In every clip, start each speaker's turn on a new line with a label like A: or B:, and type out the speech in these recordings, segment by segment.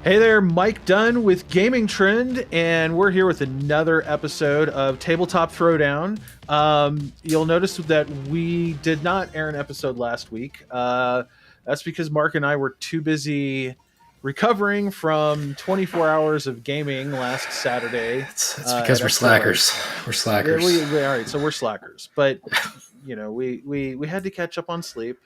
A: Hey there, Mike Dunn with Gaming Trend, and we're here with another episode of Tabletop Throwdown. You'll notice that we did not air an episode last week. That's because Mark and I were too busy recovering from 24 hours of gaming last Saturday.
B: It's because we're slackers. We're slackers.
A: Yeah, all right, so we're slackers, but we had to catch up on sleep.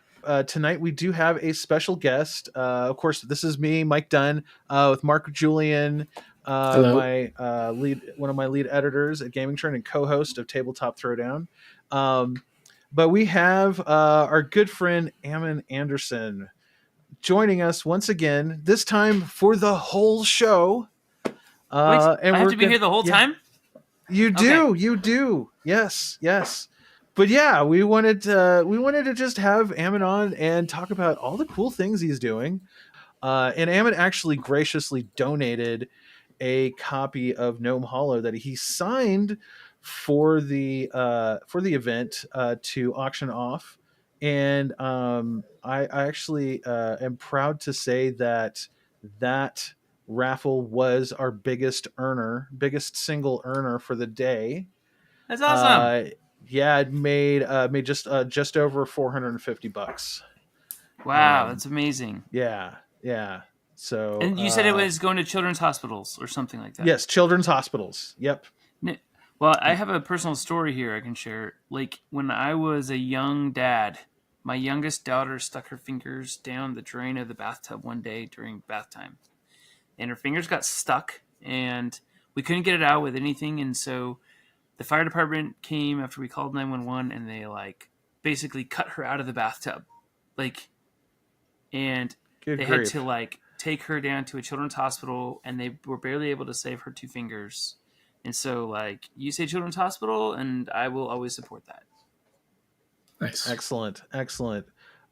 A: Tonight we do have a special guest. Of course, this is me, Mike Dunn, with Mark Julian, my one of my lead editors at Gaming Trend and co-host of Tabletop Throwdown. But we have our good friend Ammon Anderson joining us once again. This time for the whole show.
C: Wait, and I have to be here the whole time?
A: You do. Yes. But yeah, we wanted to just have Ammon on and talk about all the cool things he's doing. And Ammon actually graciously donated a copy of Gnome Hollow that he signed for the event to auction off. And I actually am proud to say that raffle was our biggest single earner for the day.
C: That's awesome.
A: Yeah, it made just over $450.
C: Wow, that's amazing.
A: Yeah. So,
C: and you said it was going to children's hospitals or something like that.
A: Yes, children's hospitals. Yep.
C: Well, I have a personal story here I can share. Like when I was a young dad, my youngest daughter stuck her fingers down the drain of the bathtub one day during bath time, and her fingers got stuck, and we couldn't get it out with anything, and so the fire department came after we called 911, and they basically cut her out of the bathtub, and
A: Good
C: they
A: grief.
C: had to take her down to a children's hospital, and they were barely able to save her 2 fingers. And so you say children's hospital, and I will always support that.
B: Nice.
A: Excellent.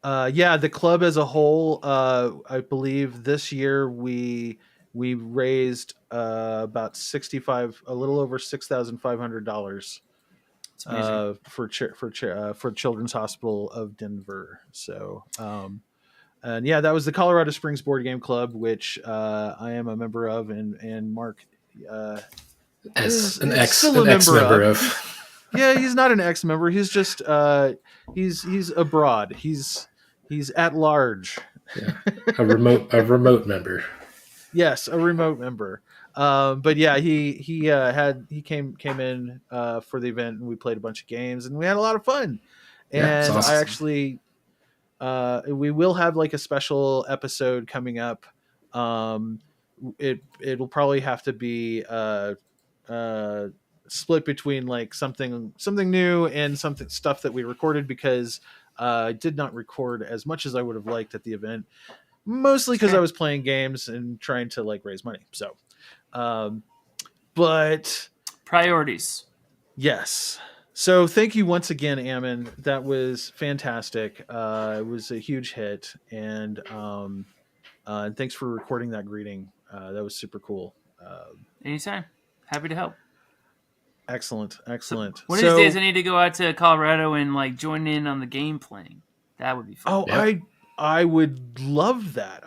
A: Yeah, the club as a whole, I believe this year we raised about a little over $6,500 for Children's Hospital of Denver. So, and yeah, that was the Colorado Springs Board Game Club, which I am a member of, and Mark
B: as an ex-member of.
A: Yeah, he's not an ex-member. He's just he's abroad. He's at large.
B: Yeah, a remote member.
A: Yes, a remote member. But yeah, he came in for the event, and we played a bunch of games, and we had a lot of fun. And awesome. I actually we will have a special episode coming up. It'll probably have to be split between something new and stuff that we recorded, because I did not record as much as I would have liked at the event, mostly because I was playing games and trying to raise money. So, but
C: priorities.
A: Yes. So thank you once again, Ammon. That was fantastic. It was a huge hit, and thanks for recording that greeting. That was super cool.
C: Anytime. Happy to help.
A: Excellent.
C: So one of these days I need to go out to Colorado and join in on the game playing. That would be fun.
A: Oh, yep. I would love that.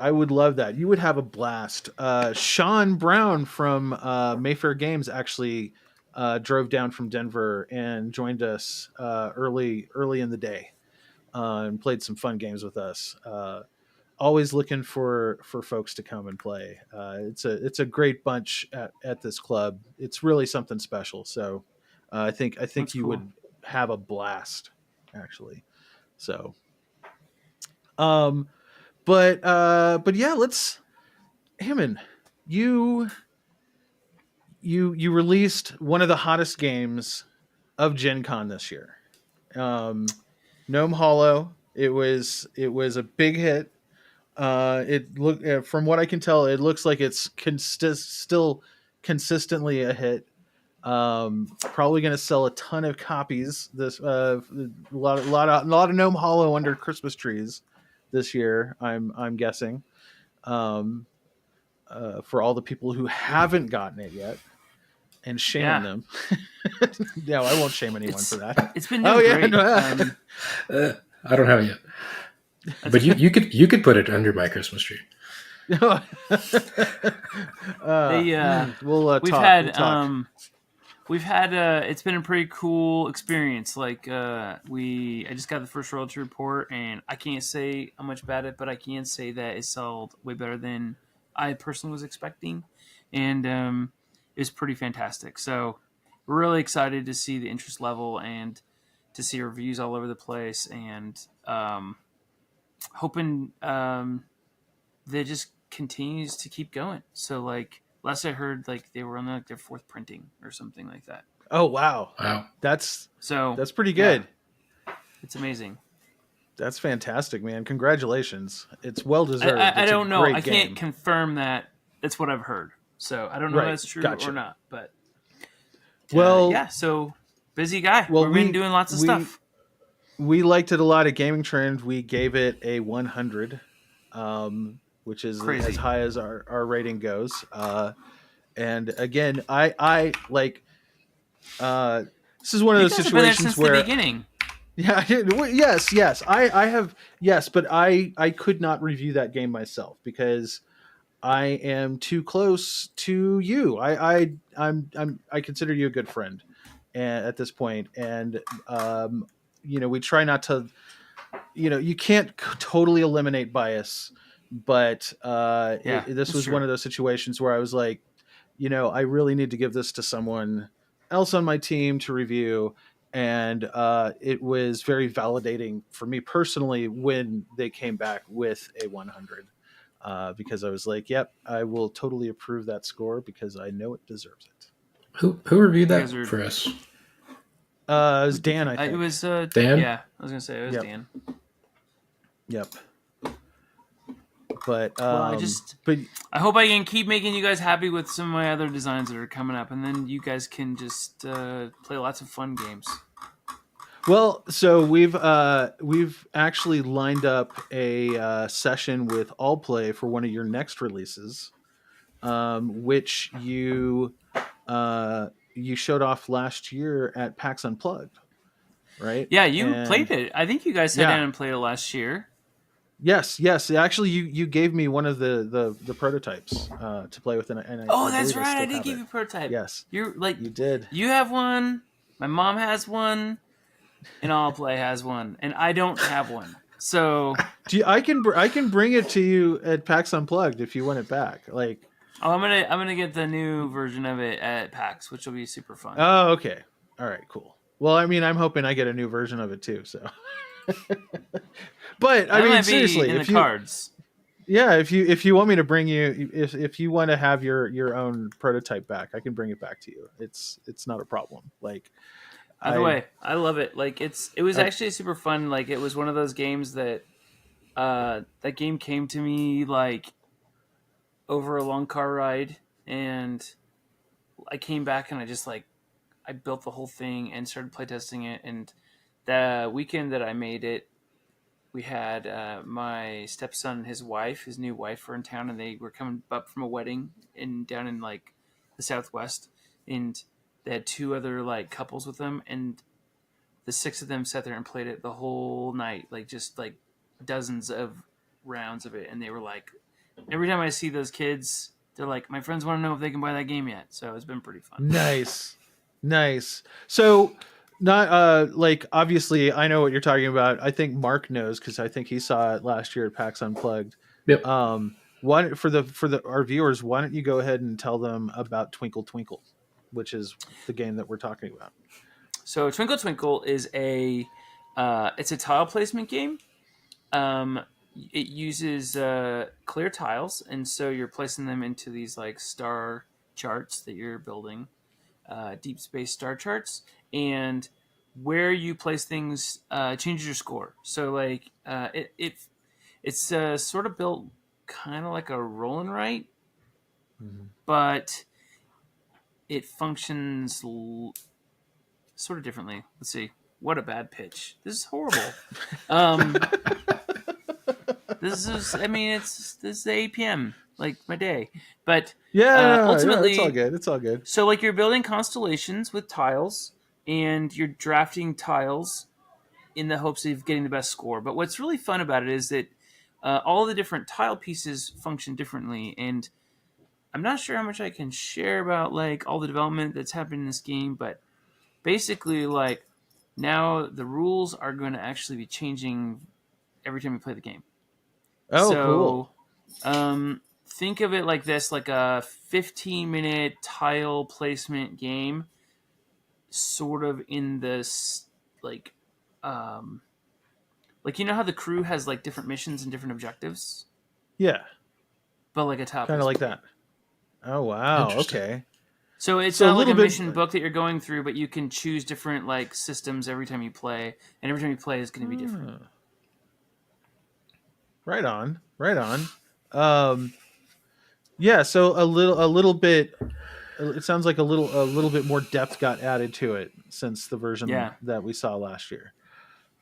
A: You would have a blast. Sean Brown from Mayfair Games actually drove down from Denver and joined us early in the day and played some fun games with us. Always looking for folks to come and play. It's a great bunch at this club. It's really something special. So I think
C: That's
A: you
C: cool.
A: would have a blast, actually. So, but yeah, Ammon, you released one of the hottest games of Gen Con this year, Gnome Hollow. It was a big hit. From what I can tell, it looks like it's still consistently a hit. Probably going to sell a ton of copies. This a lot of Gnome Hollow under Christmas trees this year. I'm guessing. For all the people who haven't gotten it yet, and shaming them. No, I won't shame anyone for that.
C: It's been great.
B: I don't have it yet. But you could put it under my Christmas tree.
A: We'll
C: we've
A: talk.
C: had
A: We'll talk.
C: we've had it's been a pretty cool experience. Like I just got the first royalty report, and I can't say how much about it, but I can say that it sold way better than I personally was expecting, and it was pretty fantastic. So we're really excited to see the interest level and to see reviews all over the place, and hoping that just continues to keep going. So like last I heard, like they were on like their 4th printing or something like that.
A: Oh wow. That's pretty good.
C: Yeah, it's amazing.
A: That's fantastic, man. Congratulations. It's well deserved.
C: I
A: It's
C: don't know. I
A: game.
C: can't confirm that. That's what I've heard. So I don't know if that's true or not. But yeah. So busy guy.
A: Well,
C: we've been doing lots of stuff.
A: We liked it a lot at Gaming Trend. We gave it a 100, which is
C: crazy,
A: as high as our rating goes. And again, I like. This is one of those situations where
C: the beginning.
A: Yeah. Yes. I have. Yes, but I could not review that game myself because I am too close to you. I consider you a good friend, and at this point, and we try not to. You can't totally eliminate bias, but this was one of those situations where I was like, I really need to give this to someone else on my team to review. And it was very validating for me personally when they came back with a 100, because I was like, yep, I will totally approve that score because I know it deserves it.
B: Who reviewed that for us?
A: It was Dan, I think.
C: It was
B: Dan?
C: Yeah, I was going to say it was Dan.
A: Yep. But
C: I hope I can keep making you guys happy with some of my other designs that are coming up, and then you guys can just play lots of fun games.
A: Well, so we've actually lined up a session with All Play for one of your next releases, which you showed off last year at PAX Unplugged, right?
C: Yeah, you played it. I think you guys sat down and played it last year.
A: Yes. Actually, you gave me one of the prototypes to play with, and
C: that's right. I did give you a prototype.
A: Yes,
C: you
A: did.
C: You have one. My mom has one, and All Play has one, and I don't have one. So
A: I can bring it to you at PAX Unplugged if you want it back. Like,
C: I'm gonna get the new version of it at PAX, which will be super fun.
A: Oh, okay. All right, cool. Well, I mean, I'm hoping I get a new version of it too. So. But I mean, seriously,
C: if the cards.
A: Yeah, if you want me to bring you, if you want to have your own prototype back, I can bring it back to you. It's not a problem. Like,
C: either way, I love it. Like it was actually super fun. Like it was one of those games that that game came to me like over a long car ride, and I came back and I built the whole thing and started playtesting it. And the weekend that I made it, we had my stepson and his new wife were in town, and they were coming up from a wedding down in like the Southwest, and they had 2 other like couples with them, and the 6 of them sat there and played it the whole night, like just like dozens of rounds of it. And they were like, every time I see those kids, they're like, my friends want to know if they can buy that game yet. So it's been pretty fun.
A: Nice. So not like, obviously I know what you're talking about. I think Mark knows because I think he saw it last year at PAX Unplugged.
B: Yep.
A: Why for our viewers, why don't you go ahead and tell them about Twinkle Twinkle, which is the game that we're talking about.
C: So Twinkle Twinkle is it's a tile placement game. It uses clear tiles, and so you're placing them into these like star charts that you're building, deep space star charts, and where you place things changes your score. So like it's sort of built kind of like a roll and write, but it functions sort of differently. Let's see. What a bad pitch. This is horrible. This is the 8 p.m. like my day. But ultimately,
A: it's all good.
C: So like you're building constellations with tiles, and you're drafting tiles in the hopes of getting the best score. But what's really fun about it is that all the different tile pieces function differently, and I'm not sure how much I can share about like all the development that's happened in this game, but basically, like now the rules are going to actually be changing every time you play the game.
A: Oh, cool.
C: Think of it like this, like a 15-minute tile placement game, sort of in this like you know how the crew has like different missions and different objectives,
A: Yeah,
C: but like a tile
A: kind of like
C: placement
A: that. Oh wow.
B: Interesting.
A: Okay.
C: So it's
A: So a
C: not like
A: little
C: a
A: bit.
C: mission book that you're going through, but you can choose different like systems every time you play, and every time you play is going to be different.
A: Right on. Right on. Yeah. So a little bit. It sounds like a little bit more depth got added to it since the version that we saw last year.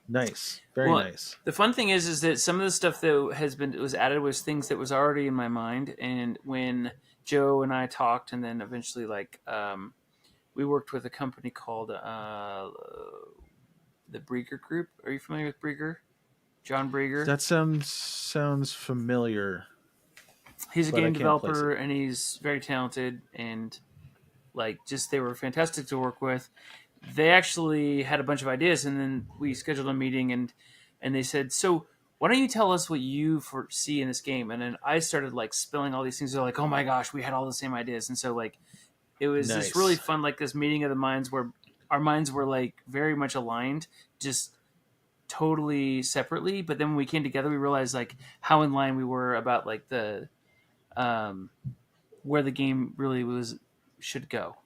A: Nice. Very nice.
C: The fun thing is that some of the stuff that was added was things that was already in my mind, and when Joe and I talked, and then eventually we worked with a company called the Brieger Group. Are you familiar with Brieger? John Brieger.
A: That sounds familiar.
C: He's a game developer, and he's very talented, and they were fantastic to work with. They actually had a bunch of ideas, and then we scheduled a meeting, and they said, so why don't you tell us what you foresee in this game? And then I started like spilling all these things. They're like, oh my gosh, we had all the same ideas. And so like it was this really fun, like this meeting of the minds where our minds were like very much aligned, just totally separately. But then when we came together, we realized like how in line we were about like the where the game really should go.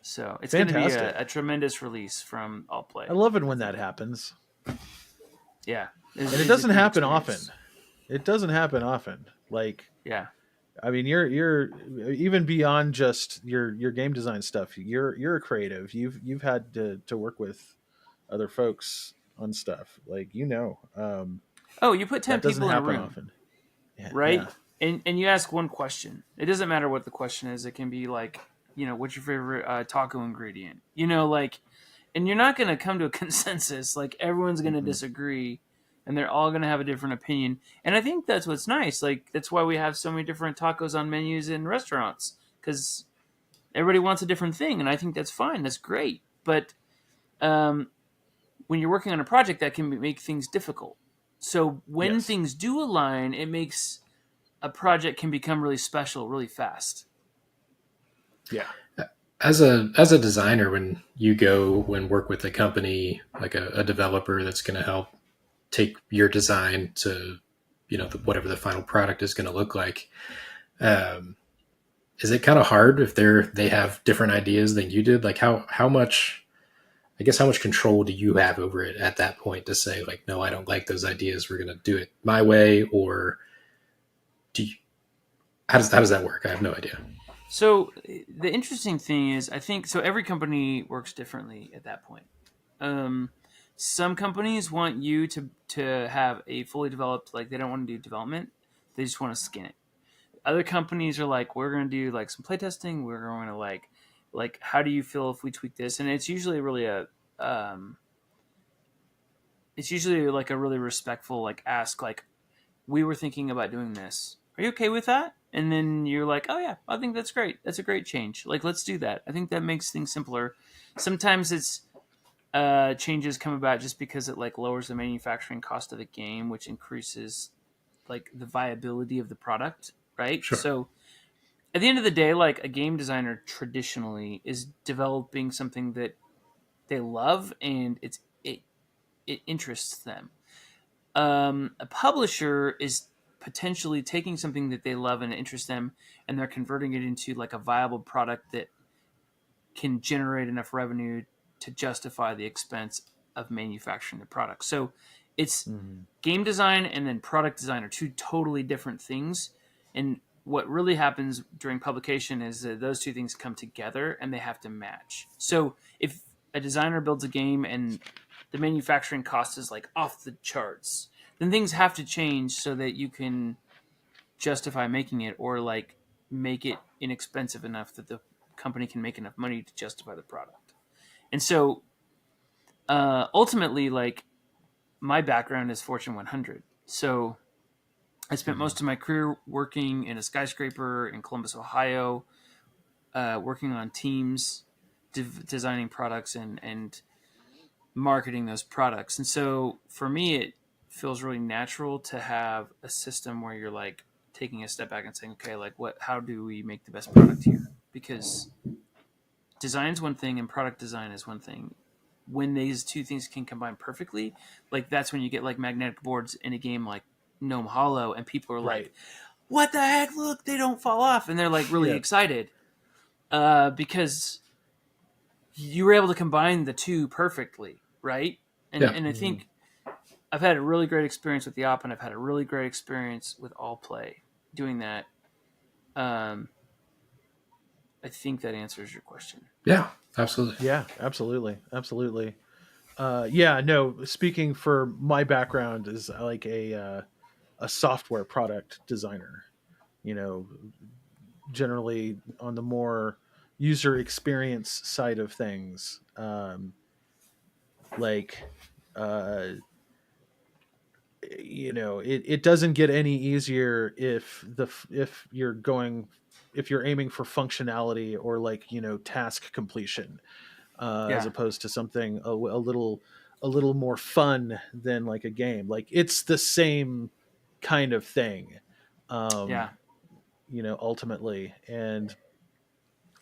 C: So it's going to be a tremendous release from All Play.
A: I love it when that happens.
C: Yeah.
A: And it doesn't happen often. It doesn't happen often. Like,
C: yeah.
A: I mean, you're even beyond just your game design stuff. You're a creative. You've had to work with other folks on stuff. Like, you
C: put 10 people in a room.
A: Often. Yeah,
C: right?
A: Yeah.
C: And you ask one question. It doesn't matter what the question is. It can be like, what's your favorite taco ingredient? And you're not going to come to a consensus. Like, everyone's going to disagree, and they're all going to have a different opinion. And I think that's what's nice. Like, that's why we have so many different tacos on menus in restaurants, because everybody wants a different thing, and I think that's fine. That's great. But when you're working on a project, that can make things difficult. So when things do align, it makes a project can become really special really fast.
A: Yeah.
B: As a designer, when you go and work with a company like a developer that's going to help take your design to, whatever the final product is going to look like, is it kind of hard if they have different ideas than you did? Like how much control do you have over it at that point to say like, no, I don't like those ideas. We're going to do it my way, or how does that work? I have no idea.
C: So the interesting thing is, I think, so every company works differently at that point. Some companies want you to have a fully developed, like they don't want to do development. They just want to skin it. Other companies are like, we're going to do like some playtesting. We're going to like, how do you feel if we tweak this? And it's usually really like a really respectful, like ask, like, we were thinking about doing this. Are you okay with that? And then you're like, oh yeah, I think that's great. That's a great change. Like, let's do that. I think that makes things simpler. Sometimes it's changes come about just because it like lowers the manufacturing cost of the game, which increases like the viability of the product, right?
B: Sure.
C: So at the end of the day, like a game designer traditionally is developing something that they love and it interests them. A publisher is potentially taking something that they love and interests them, and they're converting it into like a viable product that can generate enough revenue to justify the expense of manufacturing the product. So it's game design and then product design are two totally different things. And what really happens during publication is that those two things come together and they have to match. So if a designer builds a game and the manufacturing cost is like off the charts, then things have to change so that you can justify making it, or like make it inexpensive enough that the company can make enough money to justify the product. And so ultimately, like, my background is Fortune 100. So I spent most of my career working in a skyscraper in Columbus, Ohio, working on teams, designing products and marketing those products. And so for me, it feels really natural to have a system where you're like taking a step back and saying, okay, like how do we make the best product here? Because design's one thing and product design is one thing. When these two things can combine perfectly, like that's when you get like magnetic boards in a game like Gnome Hollow, and people are like, what the heck? Look, they don't fall off. And they're like really excited because you were able to combine the two perfectly, right? And I think I've had a really great experience with the op, and I've had a really great experience with All Play doing that. I think that answers your question.
B: Yeah, absolutely.
A: Yeah, absolutely. Absolutely. No, speaking for my background is like a software product designer, you know, generally on the more user experience side of things. It doesn't get any easier if you're aiming for functionality or like, task completion, as opposed to something a little more fun than like a game. Like it's the same kind of thing, ultimately. And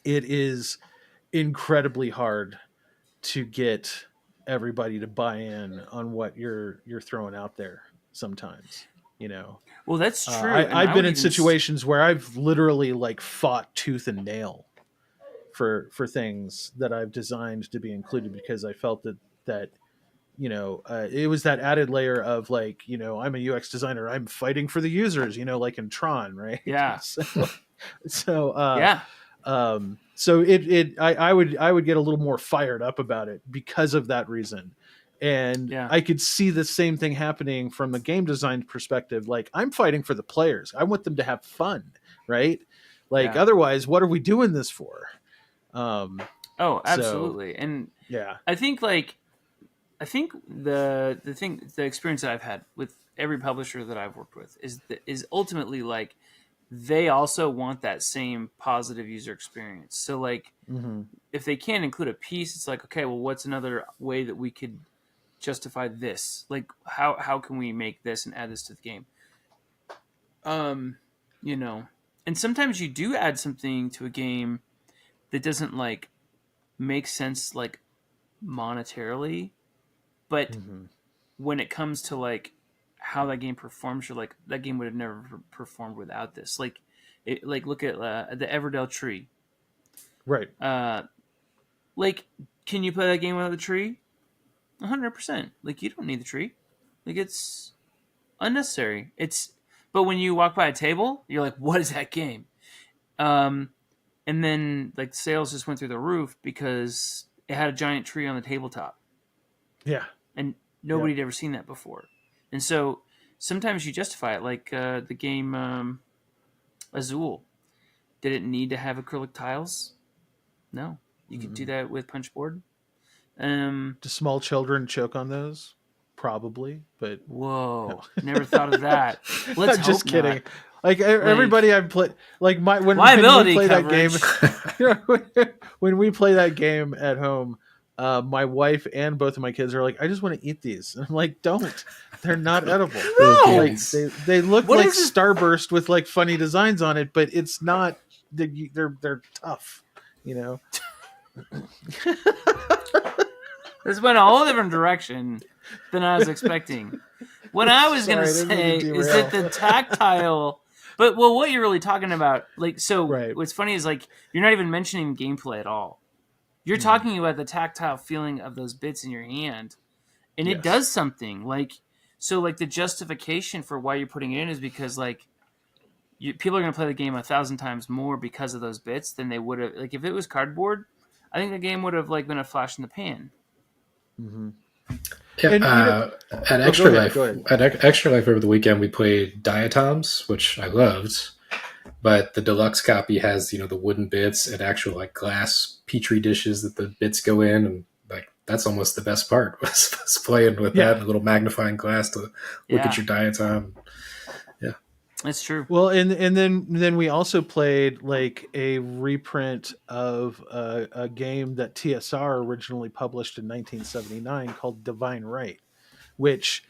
A: it is incredibly hard to get everybody to buy in on what you're throwing out there sometimes.
C: Well, that's true.
A: I've been in situations where I've literally like fought tooth and nail for things that I've designed to be included, because I felt that it was that added layer of like, I'm a UX designer, I'm fighting for the users, like in Tron, right?
C: Yeah.
A: I would get a little more fired up about it because of that reason. And I could see the same thing happening from the game design perspective. Like, I'm fighting for the players. I want them to have fun, right? Like, otherwise, what are we doing this for?
C: Absolutely. And I think the experience that I've had with every publisher that I've worked with is ultimately like they also want that same positive user experience. So like if they can't include a piece, it's like, okay, well, what's another way that we could justify this? Like how can we make this and add this to the game? And sometimes you do add something to a game that doesn't like make sense like monetarily, but when it comes to like how that game performs, you're like, that game would have never performed without this. Like look at the Everdell tree,
A: right?
C: Like, can you play that game without the tree? 100%. Like, you don't need the tree. Like, it's unnecessary. But when you walk by a table, you're like, what is that game? And then like sales just went through the roof because it had a giant tree on the tabletop.
A: Yeah.
C: And nobody had ever seen that before. And so sometimes you justify it, like the game Azul. Did it need to have acrylic tiles? No. You could do that with punchboard.
A: Do small children choke on those? Probably, but
C: whoa, never thought of that. Let's
A: I'm just kidding.
C: Not.
A: Like everybody I've played, like when
C: liability
A: we play
C: coverage.
A: that game, when we play that game at home, my wife and both of my kids are like, I just want to eat these. And I'm like, don't. They're not edible.
C: No.
A: Like, they look like Starburst with like funny designs on it, but it's not. They're tough,
C: This went a whole different direction than I was expecting. What I was going to say is that the tactile, but what you're really talking about, like, so what's funny is like, you're not even mentioning gameplay at all. You're talking about the tactile feeling of those bits in your hand, and it does something. Like, so like the justification for why you're putting it in is because like people are going to play the game 1,000 times more because of those bits than they would have. Like if it was cardboard, I think the game would have like been a flash in the pan.
B: Mm-hmm. Yeah, at Extra Life over the weekend, we played Diatoms, which I loved. But the deluxe copy has, the wooden bits and actual like glass petri dishes that the bits go in, and like that's almost the best part was playing with that, a little magnifying glass to look at your diatom. Yeah.
C: That's true.
A: Well, and then we also played like a reprint of a game that TSR originally published in 1979 called Divine Right, which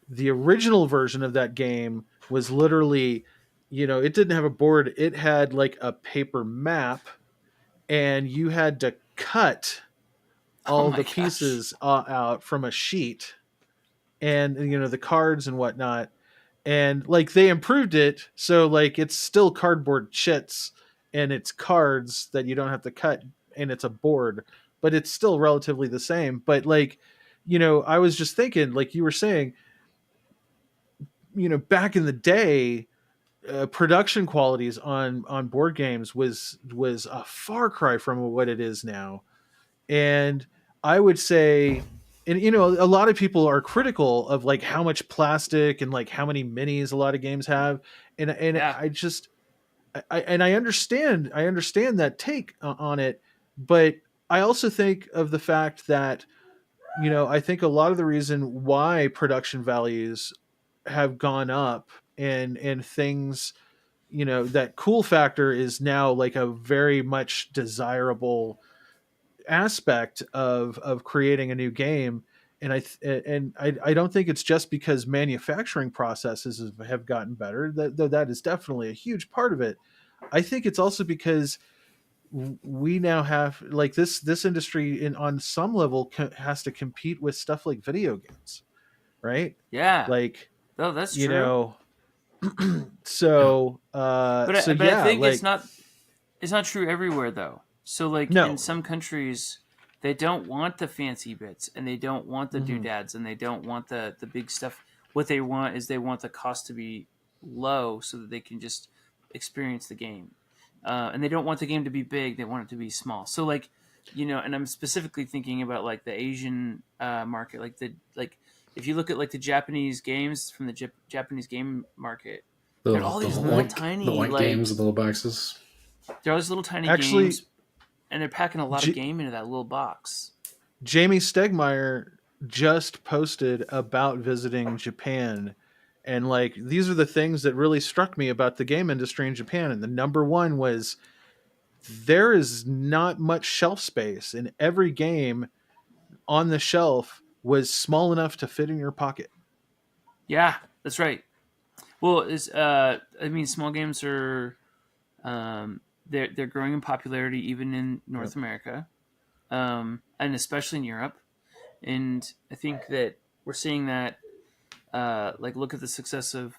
A: the original version of that game was literally, it didn't have a board. It had like a paper map, and you had to cut
C: Oh
A: all
C: my
A: the
C: gosh.
A: pieces out from a sheet, and the cards and whatnot. And like they improved it, so like it's still cardboard chits, and it's cards that you don't have to cut, and it's a board, but it's still relatively the same. But like, I was just thinking, like you were saying, back in the day, production qualities on board games was a far cry from what it is now. And I would say, and a lot of people are critical of like how much plastic and like how many minis a lot of games have. And
C: Yeah.
A: I just I understand that take on it. But I also think of the fact that, I think a lot of the reason why production values have gone up, and things, that cool factor is now like a very much desirable aspect of creating a new game. And I don't think it's just because manufacturing processes have gotten better, though that is definitely a huge part of it. I think it's also because we now have like this industry on some level has to compete with stuff like video games, right?
C: Yeah.
A: Like,
C: Oh, that's
A: you
C: true.
A: know
B: Yeah.
A: so
C: But I
A: yeah,
C: think
A: like,
C: it's not true everywhere though. So like in
A: no.
C: some countries, they don't want the fancy bits, and they don't want the
A: Hmm.
C: doodads, and they don't want the big stuff. What they want is they want the cost to be low so that they can just experience the game. And they don't want the game to be big; they want it to be small. So like, and I'm specifically thinking about like the Asian market, like if you look at like the Japanese games from the Japanese game market, they're all these little
B: The
C: tiny
B: white games,
C: like
B: the little boxes.
C: they're all these little tiny
A: Actually,
C: games, and they're packing a lot of game into that little box.
A: Jamie Stegmeyer just posted about visiting Japan, and like these are the things that really struck me about the game industry in Japan. And the number one was there is not much shelf space, and every game on the shelf was small enough to fit in your pocket.
C: Yeah, that's right. Well, is I mean, small games are they're growing in popularity even in
A: Yep.
C: North America, and especially in Europe. And I think that we're seeing that. Like look at the success of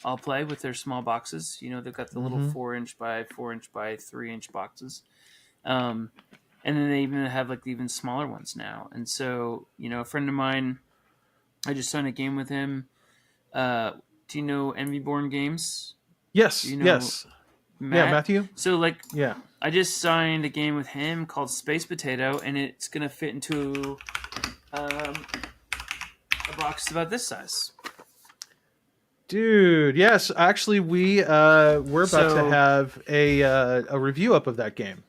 C: All Play with their small boxes. They've got the little
A: Mm-hmm.
C: 4-inch by 4-inch by 3-inch boxes. Um, and then they even have like even smaller ones now. And so, a friend of mine, I just signed a game with him. Do you know Envyborn Games? Do
A: Yes,
C: you know
A: yes. Yeah,
C: Matt?
A: Matthew?
C: So like,
A: Yeah.
C: I just signed a game with him called Space Potato, and it's gonna fit into a box about this size.
A: Dude, yes, actually we're about to
C: So
A: have a review up of that game.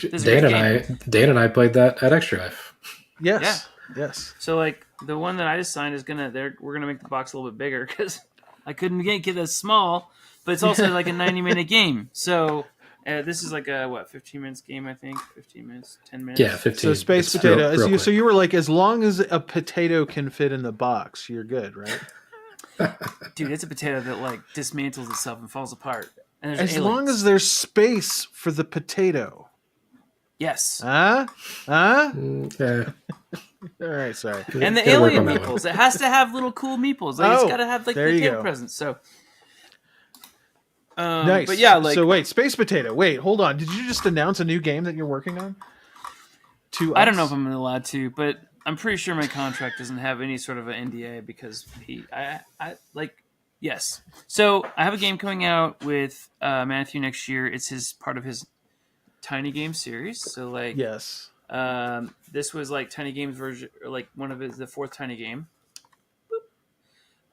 C: this is a great game.
B: Dan and I played that at Extra Life.
C: Yeah.
A: Yes. Yes.
C: So like the one that I just signed is we're gonna make the box a little bit bigger because I couldn't get it as small, but it's also like a 90-minute game. So this is like a 15 minutes game, I think. 15 minutes, 10 minutes.
B: Yeah, 15.
A: So Space
B: It's
A: Potato.
B: real
A: So you were like, as long as a potato can fit in the box, you're good, right?
C: Dude, it's a potato that like dismantles itself and falls apart. And there's
A: As
C: aliens.
A: long as there's space for the potato.
C: Yes.
A: Huh? Huh?
B: Yeah.
A: All right, sorry.
C: And the
B: Gotta work
C: alien
B: on that one.
C: meeples. It has to have little cool meeples. Like
A: Oh,
C: it's gotta have like
A: there
C: the
A: you
C: table
A: go.
C: presents. So
A: Nice.
C: But yeah, like
A: so wait, Space Potato. Wait, hold on. Did you just announce a new game that you're working on?
C: I don't know if I'm allowed to, but I'm pretty sure my contract doesn't have any sort of an NDA because yes. So I have a game coming out with Matthew next year. It's his part of his Tiny Game series. So like,
A: Yes.
C: this was like Tiny Games version, or like one of the fourth Tiny Game.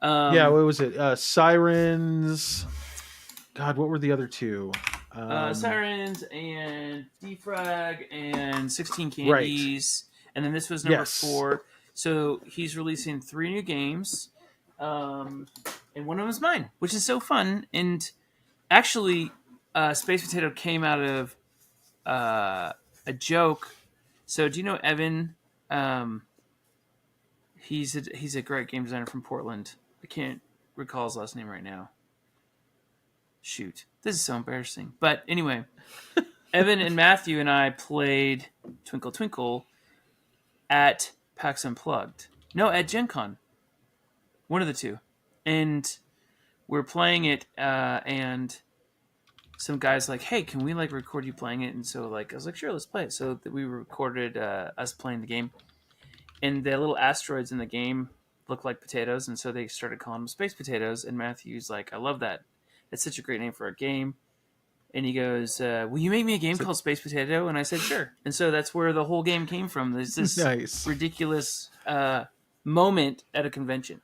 A: Yeah, what was it? Sirens. God, what were the other two?
C: Sirens and Defrag and 16 Candies. And then this was number 4. So he's releasing 3 new games. and one of them is mine, which is so fun. And actually, Space Potato came out of a joke. So do you know Evan? He's a great game designer from Portland. I can't recall his last name right now. Shoot, this is so embarrassing. But anyway, Evan and Matthew and I played Twinkle Twinkle at PAX Unplugged. No, at Gen Con. One of the two. And we're playing it, and some guys like, hey, can we like record you playing it? And so like I was like, sure, let's play it. So we recorded us playing the game. And the little asteroids in the game look like potatoes, and so they started calling them space potatoes. And Matthew's like, I love that. It's such a great name for a game. And he goes, will you make me a game called Space Potato? And I said, sure. And so that's where the whole game came from. There's this
A: Nice.
C: ridiculous moment at a convention.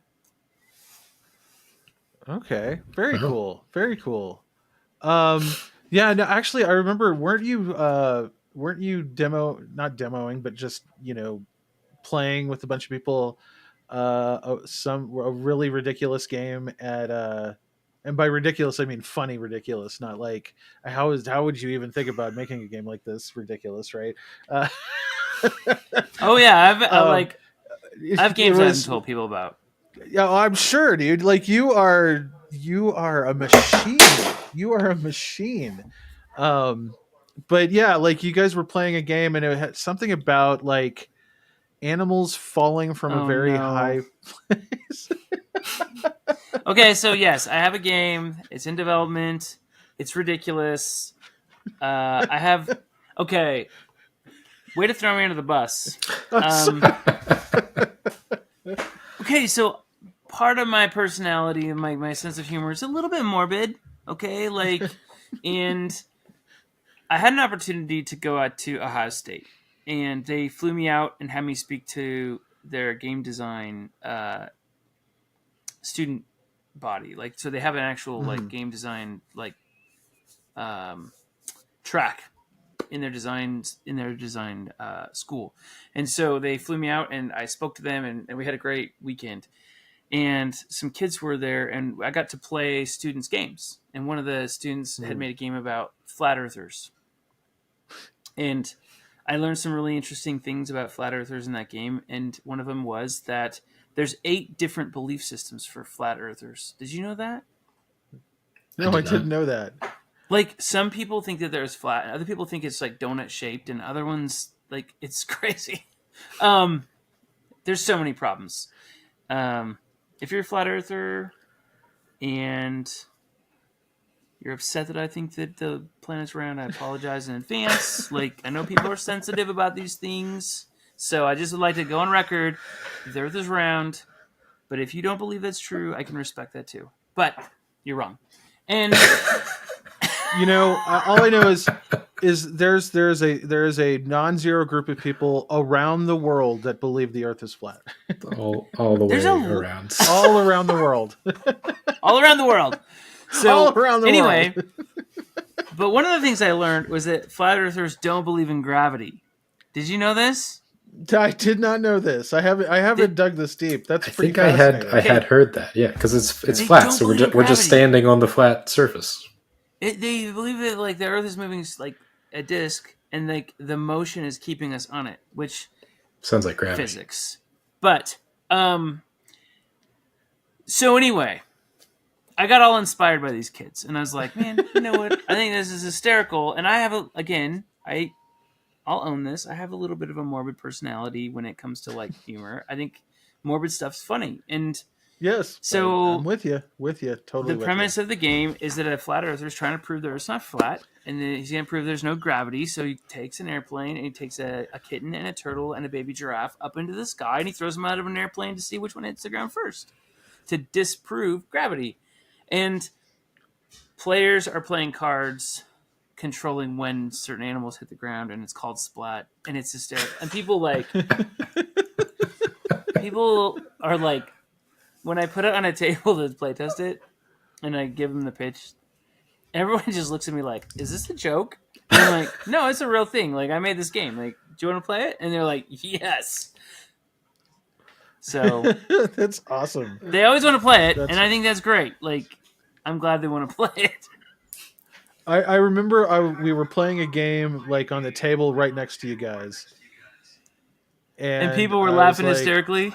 A: Okay. Very cool. Very cool. Yeah, no, actually I remember, weren't you not demoing, but just, playing with a bunch of people a really ridiculous game at and by ridiculous I mean funny ridiculous, not like how would you even think about making a game like this ridiculous, right?
C: Oh yeah, I have games I haven't told people about.
A: Yeah, I'm sure, dude. Like you are a machine. You are a machine. But yeah, like you guys were playing a game and it had something about like animals falling from a very high place.
C: Okay, so yes, I have a game. It's in development. It's ridiculous. Okay. Way to throw me under the bus. Okay, so part of my personality and my sense of humor is a little bit morbid. Okay, like, and I had an opportunity to go out to Ohio State, and they flew me out and had me speak to their game design student body. Like, so they have an actual like game design like track in their design school, and so they flew me out and I spoke to them and we had a great weekend. And some kids were there, and I got to play students' games. And one of the students had made a game about flat earthers. And I learned some really interesting things about flat earthers in that game. And one of them was that there's 8 different belief systems for flat earthers. Did you know that?
A: No, I didn't know that.
C: Like, some people think that there's flat, and other people think it's like donut shaped, and other ones, like, it's crazy. There's so many problems. If you're a flat earther and you're upset that I think that the planet's round, I apologize in advance. Like, I know people are sensitive about these things, so I just would like to go on record. The earth is round, but if you don't believe that's true, I can respect that too. But you're wrong. And
A: all I know is there's a non-zero group of people around the world that believe the earth is flat.
B: all the way around.
A: All around the world.
C: All around the world. So
A: all around the
C: anyway,
A: world.
C: But one of the things I learned was that flat earthers don't believe in gravity. Did you know this?
A: I did not know this. I haven't dug this deep. That's pretty
B: I had heard that. Yeah, because it's flat, so we're just standing on the flat surface.
C: They believe that like the Earth is moving like a disc, and like the motion is keeping us on it, which
B: sounds like gravity
C: physics. But so anyway, I got all inspired by these kids, and I was like, man, you know what? I think this is hysterical, and I have I'll own this. I have a little bit of a morbid personality when it comes to like humor. I think morbid stuff's funny, and
A: yes.
C: So
A: I'm with you. Totally.
C: The premise of the game is that a flat earther is trying to prove the Earth's not flat, and then he's going to prove there's no gravity. So he takes an airplane, and he takes a kitten and a turtle and a baby giraffe up into the sky, and he throws them out of an airplane to see which one hits the ground first to disprove gravity. And players are playing cards controlling when certain animals hit the ground, and it's called Splat, and it's hysterical. And people are like, when I put it on a table to play test it, and I give them the pitch, everyone just looks at me like, "Is this a joke?" And I'm like, "No, it's a real thing. Like, I made this game. Like, do you want to play it?" And they're like, "Yes." So
A: That's awesome.
C: they always want to play it,
A: That's-
C: and I think that's great. Like, I'm glad they want to play it.
A: I remember we were playing a game like on the table right next to you guys,
C: And people were
A: I was
C: laughing
A: like,
C: hysterically.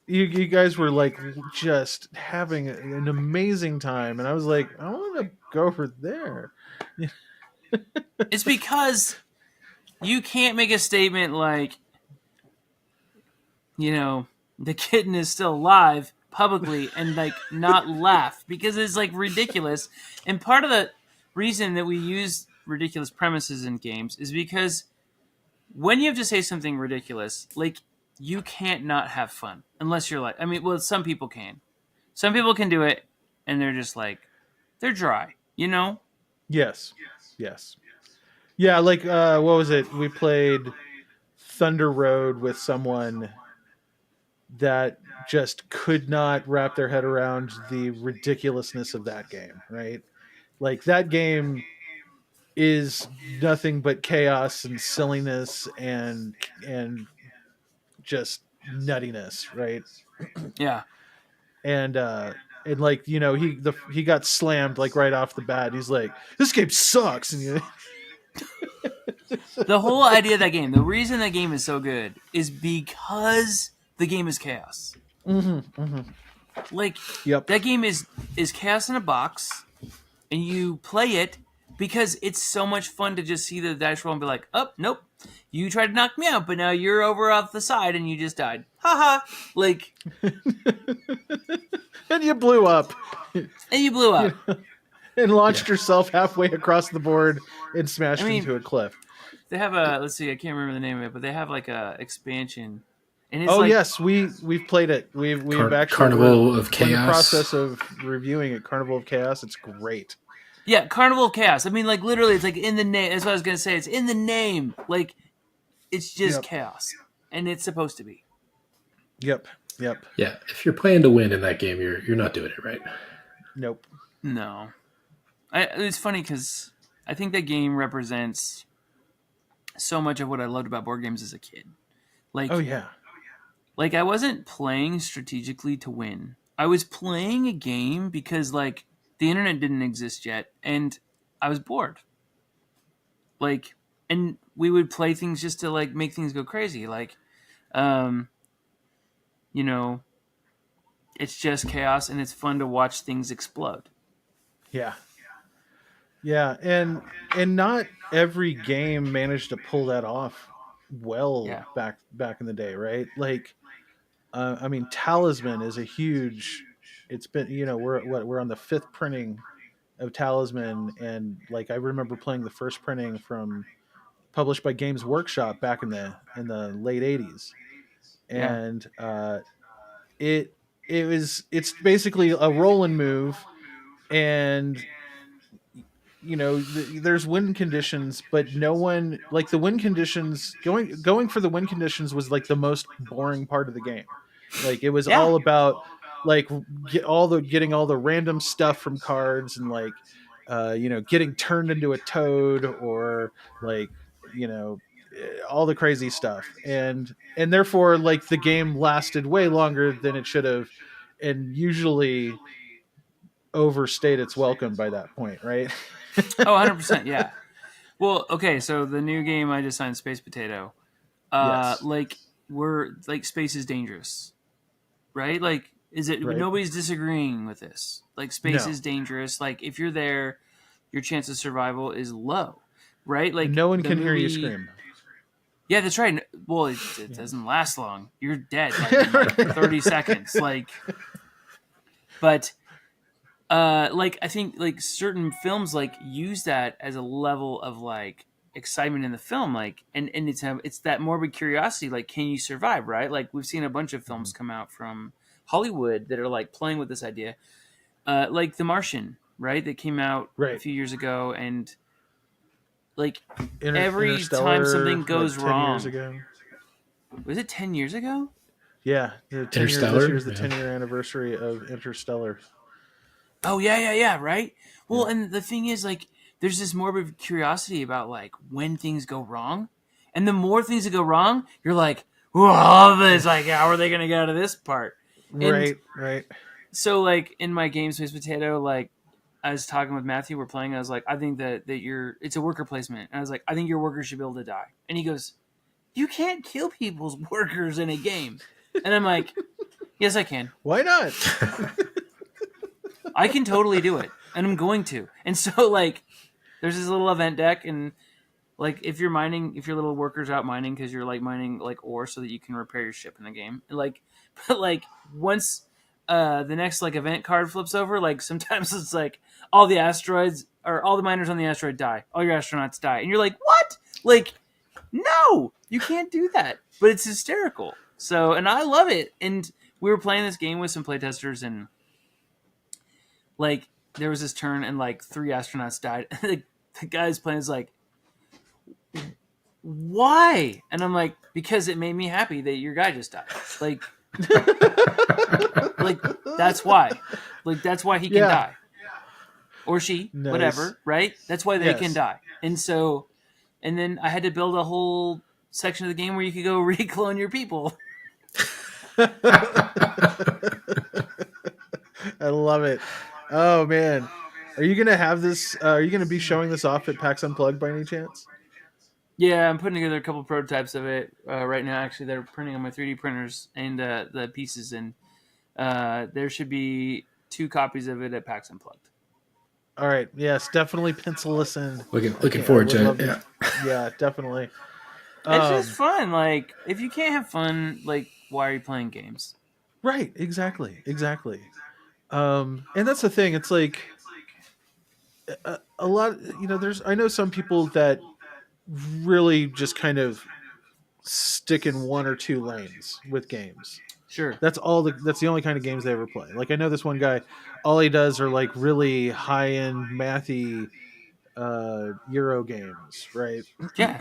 A: You guys were like just having an amazing time, and I was like, I want to go over there.
C: It's because you can't make a statement like, you know, the kitten is still alive publicly and like not laugh, because it's like ridiculous. And part of the reason that we use ridiculous premises in games is because when you have to say something ridiculous, like, you can't not have fun unless you're like, I mean, well, some people can. Some people can do it and they're just like, they're dry, you know?
A: Yes. Yeah, like what was it? We played Thunder Road with someone that just could not wrap their head around the ridiculousness of that game, right? Like that game is nothing but chaos and silliness and just nuttiness, right?
C: Yeah.
A: And like, you know, he got slammed like right off the bat. He's like, this game sucks. And
C: The whole idea of that game, the reason that game is so good is because the game is chaos. Like,
A: Yep.
C: that game is chaos in a box, and you play it because it's so much fun to just see the dice roll and be like, oh, nope, you tried to knock me out, but now you're over off the side and you just died. Haha. Like,
A: and you blew up.
C: And you blew up.
A: And launched yourself halfway across the board and smashed into a cliff.
C: They have a, let's see, I can't remember the name of it, but they have like a expansion. And it's
A: yes, we've played it. We've actually
B: Carnival of Chaos.
A: In the process of reviewing it, Carnival of Chaos. It's great.
C: Yeah, Carnival of Chaos. I mean, like, literally, it's like in the name. That's what I was gonna say. It's in the name. Like, it's just chaos, and it's supposed to be.
A: Yep.
B: Yeah, if you're playing to win in that game, you're not doing it right.
A: Nope.
C: No. It's funny because I think that game represents so much of what I loved about board games as a kid. Like,
A: oh yeah.
C: Like, I wasn't playing strategically to win. I was playing a game because, like, the internet didn't exist yet, and I was bored. Like, and we would play things just to, like, make things go crazy. Like, you know, it's just chaos, and it's fun to watch things explode.
A: Yeah. Yeah, and not every game managed to pull that off well back in the day, right? Like, I mean, Talisman is a huge. It's been, you know, we're on the 5th printing of Talisman, and like I remember playing the first printing published by Games Workshop back in the late 80s, and it's basically a roll and move, and you know, there's win conditions, but no one, like, the win conditions, going for the win conditions was like the most boring part of the game. Like, it was all about like getting all the random stuff from cards, and like you know, getting turned into a toad, or like, you know, all the crazy stuff, and therefore like the game lasted way longer than it should have, and usually overstayed its welcome by that point, right?
C: Oh, 100%, yeah. Well, okay, so the new game I just signed, Space Potato, like, space is dangerous, right? Like, is it, nobody's disagreeing with this. Like, space is dangerous. Like, if you're there, your chance of survival is low, right? Like,
A: no one can hear you scream.
C: Yeah, that's right. Well, it doesn't last long. You're dead like, in like 30 seconds. Like, but like, I think like certain films like use that as a level of like excitement in the film, like, and it's that morbid curiosity, like, can you survive, right? Like, we've seen a bunch of films come out from Hollywood that are like playing with this idea, like The Martian, right? That came out a few years ago, and like every time something goes
A: like 10
C: wrong.
A: Years ago.
C: Was it 10 years ago?
A: Yeah, this year's the 10-year anniversary of Interstellar.
C: Oh, yeah, right? Well, and the thing is, like, there's this morbid curiosity about, like, when things go wrong. And the more things that go wrong, you're like, whoa, it's like, how are they going to get out of this part?
A: Right, right.
C: So, like, in my game Space Potato, like, I was talking with Matthew, we're playing, I was like, I think that it's a worker placement. And I was like, I think your workers should be able to die. And he goes, you can't kill people's workers in a game. And I'm like, yes, I can.
A: Why not?
C: I can totally do it. And I'm going to. And so, like, there's this little event deck, and like if your little workers out mining because you're like mining like ore so that you can repair your ship in the game, like, but like once the next like event card flips over, like sometimes it's like all the asteroids or all the miners on the asteroid die, all your astronauts die, and you're like, what? Like, no, you can't do that. But it's hysterical. So, and I love it. And we were playing this game with some playtesters, and like there was this turn, and like 3 astronauts died. The guy's playing is like, why? And I'm like, because it made me happy that your guy just died. Like, like that's why. Like that's why he can die, or she,
A: Nice.
C: whatever, right? That's why they can die. And so, and then I had to build a whole section of the game where you could go reclone your people.
A: I love it. Oh man, are you gonna have this? Are you gonna be showing this off at PAX Unplugged by any chance?
C: Yeah, I'm putting together a couple prototypes of it right now. Actually, they're printing on my 3D printers and the pieces, and there should be 2 copies of it at PAX Unplugged.
A: All right. Yes, definitely pencil us in.
B: Looking forward to it.
A: Yeah, definitely.
C: It's just fun. Like, if you can't have fun, like, why are you playing games?
A: Right. Exactly. And that's the thing. It's like a lot. I know some people that really just kind of stick in 1 or 2 lanes with games.
C: Sure.
A: That's the only kind of games they ever play. Like I know this one guy, all he does are like really high end mathy Euro games, right?
C: Yeah.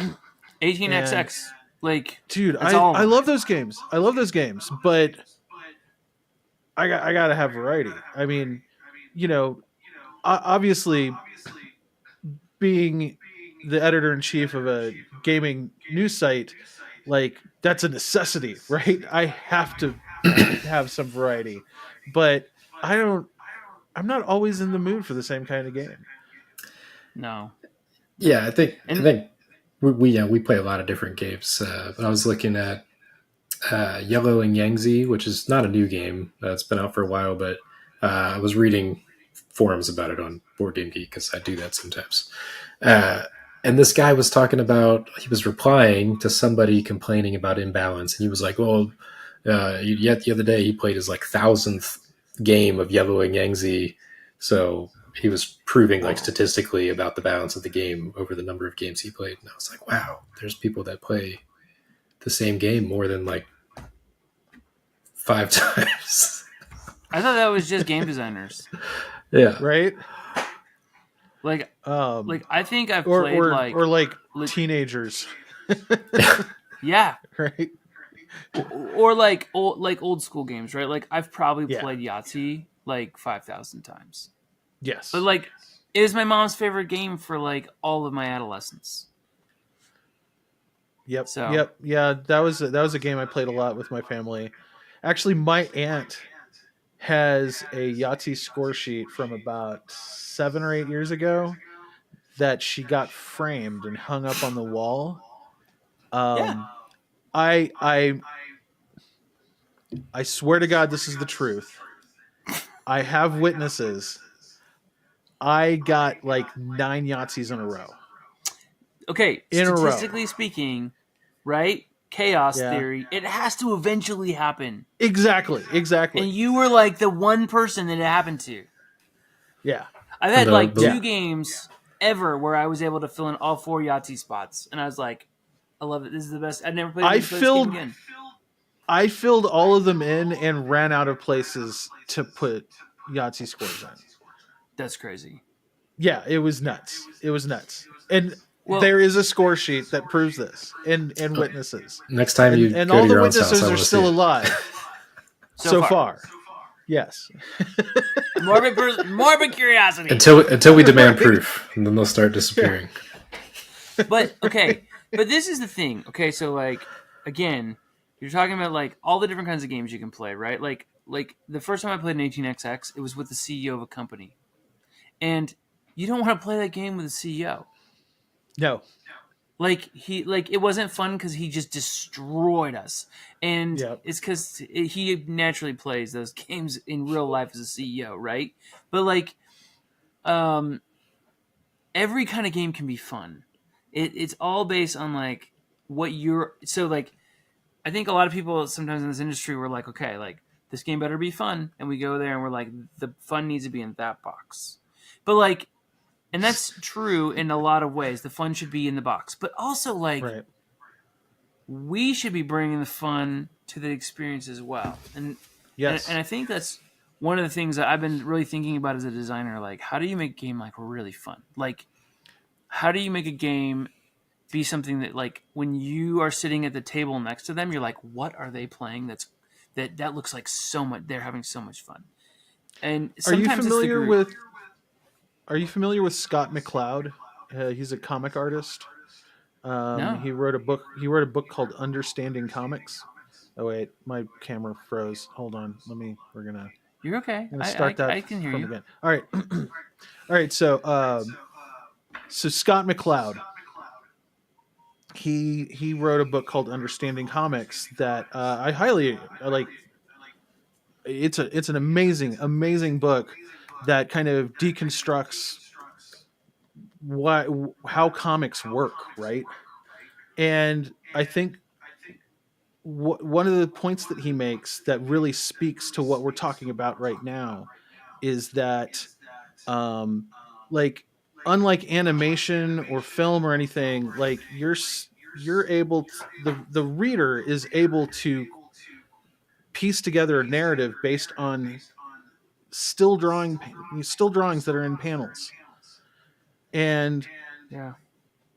C: 18XX. Like,
A: dude, I love those games. But I gotta have variety. I mean, obviously being the editor-in-chief of a gaming news site, like that's a necessity, right? I have to have some variety, but I'm not always in the mood for the same kind of game.
C: No.
B: Yeah, I think we play a lot of different games. But I was looking at Yellow and Yangtze, which is not a new game. It's been out for a while, but I was reading forums about it on Board Game Geek because I do that sometimes. And this guy was talking about, he was replying to somebody complaining about imbalance. And he was like, well, yet the other day he played his like 1,000th game of Yellow and Yangtze. So he was proving like statistically about the balance of the game over the number of games he played. And I was like, wow, there's people that play the same game more than like 5 times.
C: I thought that was just game designers.
A: Yeah. Right?
C: Like I think I've played
A: or teenagers.
C: Yeah.
A: Right.
C: Or like old school games, right? Like I've probably played Yahtzee like 5,000 times.
A: Yes.
C: But like it was my mom's favorite game for like all of my adolescence.
A: Yep.
C: So.
A: Yep. Yeah, that was a game I played a lot with my family. Actually, my aunt has a Yahtzee score sheet from about 7 or 8 years ago that she got framed and hung up on the wall. I swear to God, this is the truth. I have witnesses. I got like 9 Yahtzees in a row.
C: Okay, statistically speaking, right? Chaos theory. It has to eventually happen.
A: Exactly.
C: And you were like the one person that it happened to.
A: Yeah.
C: I've had like 2 games ever where I was able to fill in all 4 Yahtzee spots, and I was like, I love it. This is the best. I've never played this game again.
A: I filled all of them in and ran out of places to put Yahtzee scores in.
C: That's crazy.
A: Yeah, it was nuts. And there is a score sheet that proves this, and witnesses.
B: Next time you
A: and
B: go
A: all
B: to
A: the
B: your
A: witnesses
B: house,
A: are still alive. so far. Yes.
C: morbid curiosity.
B: Until we demand proof, and then they'll start disappearing.
C: But this is the thing. Okay, so like again, You're talking about like all the different kinds of games you can play, right? Like the first time I played an 18xx, it was with the CEO of a company, and you don't want to play that game with the CEO.
A: No.
C: Like it wasn't fun because he just destroyed us, and
A: Yeah.
C: it's because he naturally plays those games in real life as a CEO, right? But like, um, every kind of game can be fun. It's all based on like what you're. So like, I think a lot of people sometimes in this industry were like, okay, like this game better be fun, and we go there and we're like, the fun needs to be in that box. But like, and that's true in a lot of ways. The fun should be in the box, but also like
A: Right.
C: we should be bringing the fun to the experience as well. And
A: Yes.
C: I think that's one of the things that I've been really thinking about as a designer. Like, how do you make a game like really fun? Like, how do you make a game be something that like when you are sitting at the table next to them, you're like, what are they playing? That looks like so much. They're having so much fun. And
A: Are you
C: sometimes it's the
A: familiar
C: group.
A: with Are you familiar with Scott McCloud? He's a comic artist.
C: No,
A: He wrote a book. He wrote a book called Understanding Comics. Oh wait, my camera froze. Hold on. We're gonna
C: you're okay.
A: start that
C: I can hear
A: from
C: you.
A: again. All right. All right. So Scott McCloud. He wrote a book called Understanding Comics that I highly like. It's an amazing book that kind of deconstructs what how comics work, right? And I think one of the points that he makes that really speaks to what we're talking about right now is that um like unlike animation or film or anything, like you're able to, the reader is able to piece together a narrative based on still drawings that are in panels, and
C: Yeah.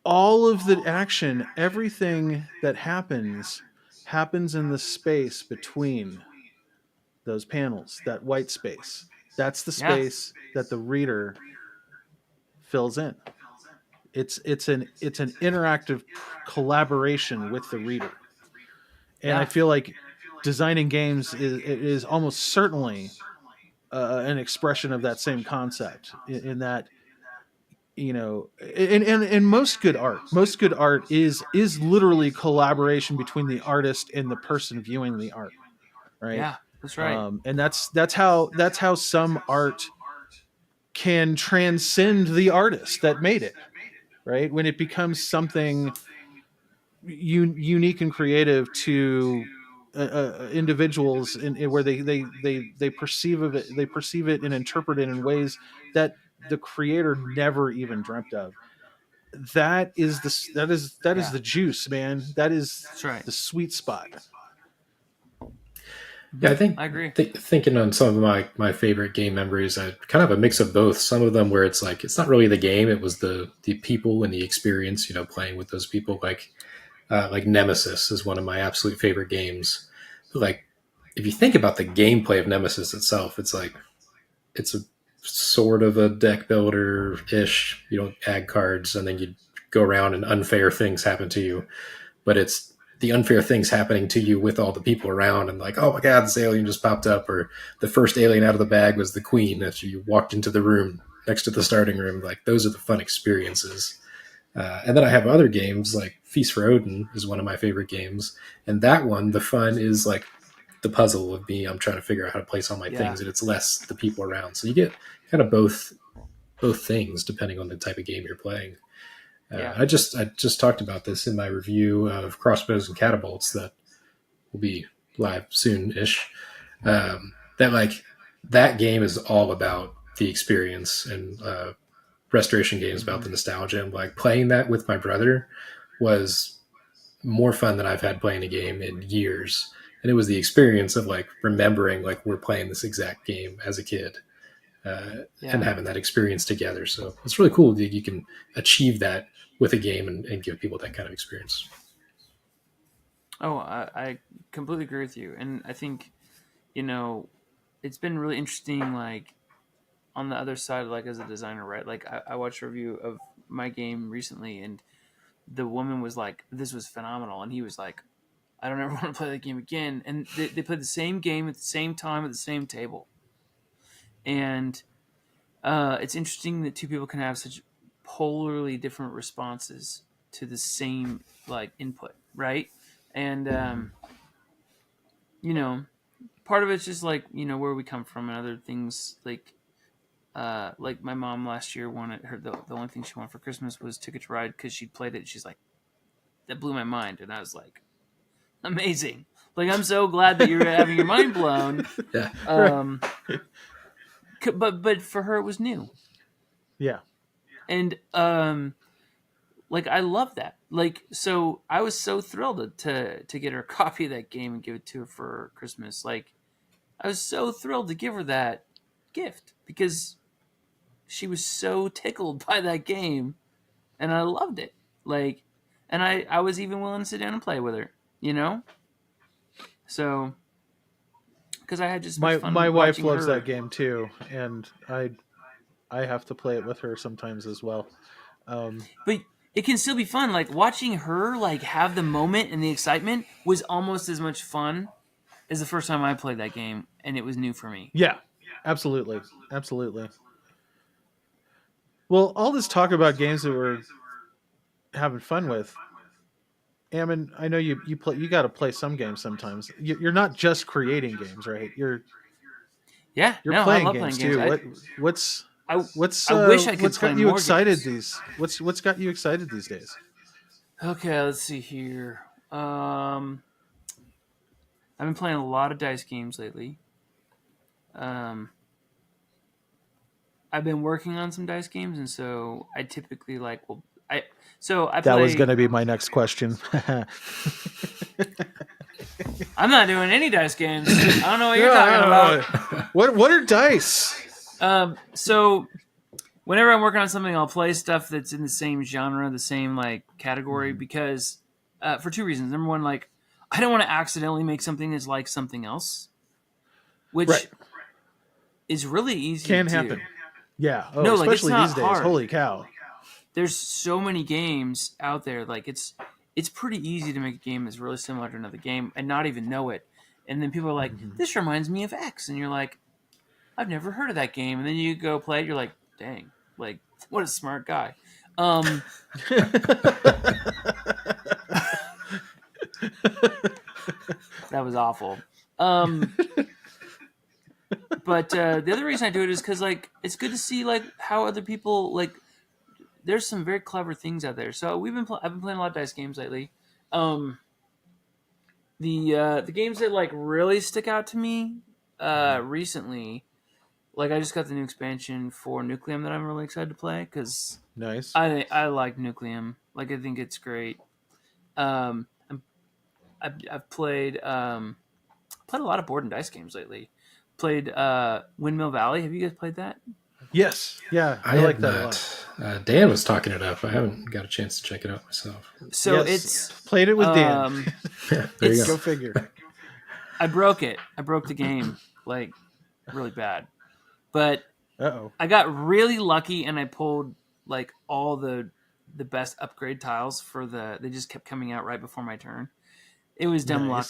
A: all of the action, everything that happens in the space between those panels, that white space. That's the
C: Yeah.
A: space that the reader fills in. It's an interactive collaboration with the reader. And I
C: Yeah.
A: feel like designing games is almost certainly an expression of that same concept in that, you know, and most good art is literally collaboration between the artist and the person viewing the art, right?
C: Yeah. That's right.
A: And that's how some art can transcend the artist that made it, right? When it becomes something unique and creative to individuals where they perceive it and interpret it in ways that the creator never even dreamt of. That is
C: Yeah.
A: the juice, man. That is
C: That's right.
A: the sweet spot.
B: Yeah, I think
C: I agree.
B: thinking on some of my favorite game memories, I kind of a mix of both. Some of them where it's like it's not really the game; it was the people and the experience. You know, playing with those people. Like Nemesis is one of my absolute favorite games. Like if you think about the gameplay of Nemesis itself, it's like it's a sort of a deck builder ish. You don't add cards, and then you go around and unfair things happen to you. But it's the unfair things happening to you with all the people around, and like, oh my god, this alien just popped up, or the first alien out of the bag was the queen after you walked into the room next to the starting room. Like those are the fun experiences. And then I have other games like Feast for Odin is one of my favorite games, and that one the fun is like the puzzle of me. I'm trying to figure out how to place all my
C: Yeah.
B: things, and it's less the people around. So you get kind of both things depending on the type of game you're playing.
C: Yeah.
B: I just talked about this in my review of Crossbows and Catapults that will be live soon-ish. That like that game is all about the experience, and restoration games about the nostalgia. And like playing that with my brother was more fun than I've had playing a game in years. And it was the experience of like remembering like we're playing this exact game as a kid. And
C: Yeah.
B: having that experience together. So it's really cool that you can achieve that with a game and give people that kind of experience.
C: Oh, I completely agree with you, and I think it's been really interesting. Like on the other side, like as a designer, right? Like I watched a review of my game recently, and the woman was like, "This was phenomenal," and he was like, I don't ever want to play that game again. And they played the same game at the same time at the same table. And it's interesting that two people can have such polarly different responses to the same like input, right? And you know, part of it's just like, you know, where we come from, and other things like my mom last year wanted her the only thing she wanted for Christmas was Ticket to Ride because she'd played it. She's like, that blew my mind, and I was like, amazing. Like, I'm so glad that you're having your mind blown.
B: Yeah.
C: But for her it was new.
A: Yeah.
C: And like, I love that. Like, so I was so thrilled to get her a copy of that game and give it to her for Christmas. Like, I was so thrilled to give her that gift because she was so tickled by that game, and I loved it. Like, and I was even willing to sit down and play with her, you know? So, because I had just
A: My
C: fun
A: wife
C: watching
A: loves
C: her.
A: that game too, and I have to play it with her sometimes as well.
C: But it can still be fun. Like, watching her like have the moment and the excitement was almost as much fun as the first time I played that game, and it was new for me.
A: Yeah, absolutely. Well, all this talk about games that we're having fun with, Ammon, I know you play. You got to play some games sometimes. You're not just creating games, right? You're
C: Yeah, no,
A: playing
C: I love
A: games
C: playing
A: too.
C: games.
A: What's
C: I wish I could
A: what's
C: play
A: got you
C: more
A: excited
C: games.
A: What's got you excited these days?
C: Okay, let's see here. I've been playing a lot of dice games lately. I've been working on some dice games, and so I typically like I
A: That was
C: play.
A: going to be my next question.
C: I'm not doing any dice games. I don't know what you're talking about.
A: What are dice?
C: So whenever I'm working on something, I'll play stuff that's in the same genre, the same like category, because for two reasons. Number one, like, I don't want to accidentally make something that's like something else, which
A: Right.
C: is really easy
A: Can
C: to do.
A: happen. Yeah. Oh,
C: No, like, it's
A: especially
C: not
A: these days.
C: hard.
A: Holy cow.
C: There's so many games out there. Like, it's pretty easy to make a game that's really similar to another game and not even know it. And then people are like, this reminds me of X. And you're like, I've never heard of that game. And then you go play it. You're like, dang, like, what a smart guy. That was awful. But the other reason I do it is because, like, it's good to see, like, how other people, like, there's some very clever things out there. So I've been playing a lot of dice games lately. The games that like really stick out to me recently, like, I just got the new expansion for Nucleum that I'm really excited to play because
A: Nice.
C: I like Nucleum. Like, I think it's great. I've played a lot of board and dice games lately. Played Windmill Valley. Have you guys played that?
A: Yes. Yeah. I like that a lot.
B: Dan was talking it up. I haven't got a chance to check it out myself.
C: So
A: Yes.
C: it's
A: Played it with Dan.
B: There you
A: Go
B: go.
A: figure.
C: I broke it. I broke the game, like, really bad. But
A: Uh-oh.
C: I got really lucky, and I pulled like all the best upgrade tiles for they just kept coming out right before my turn. It was dumb luck,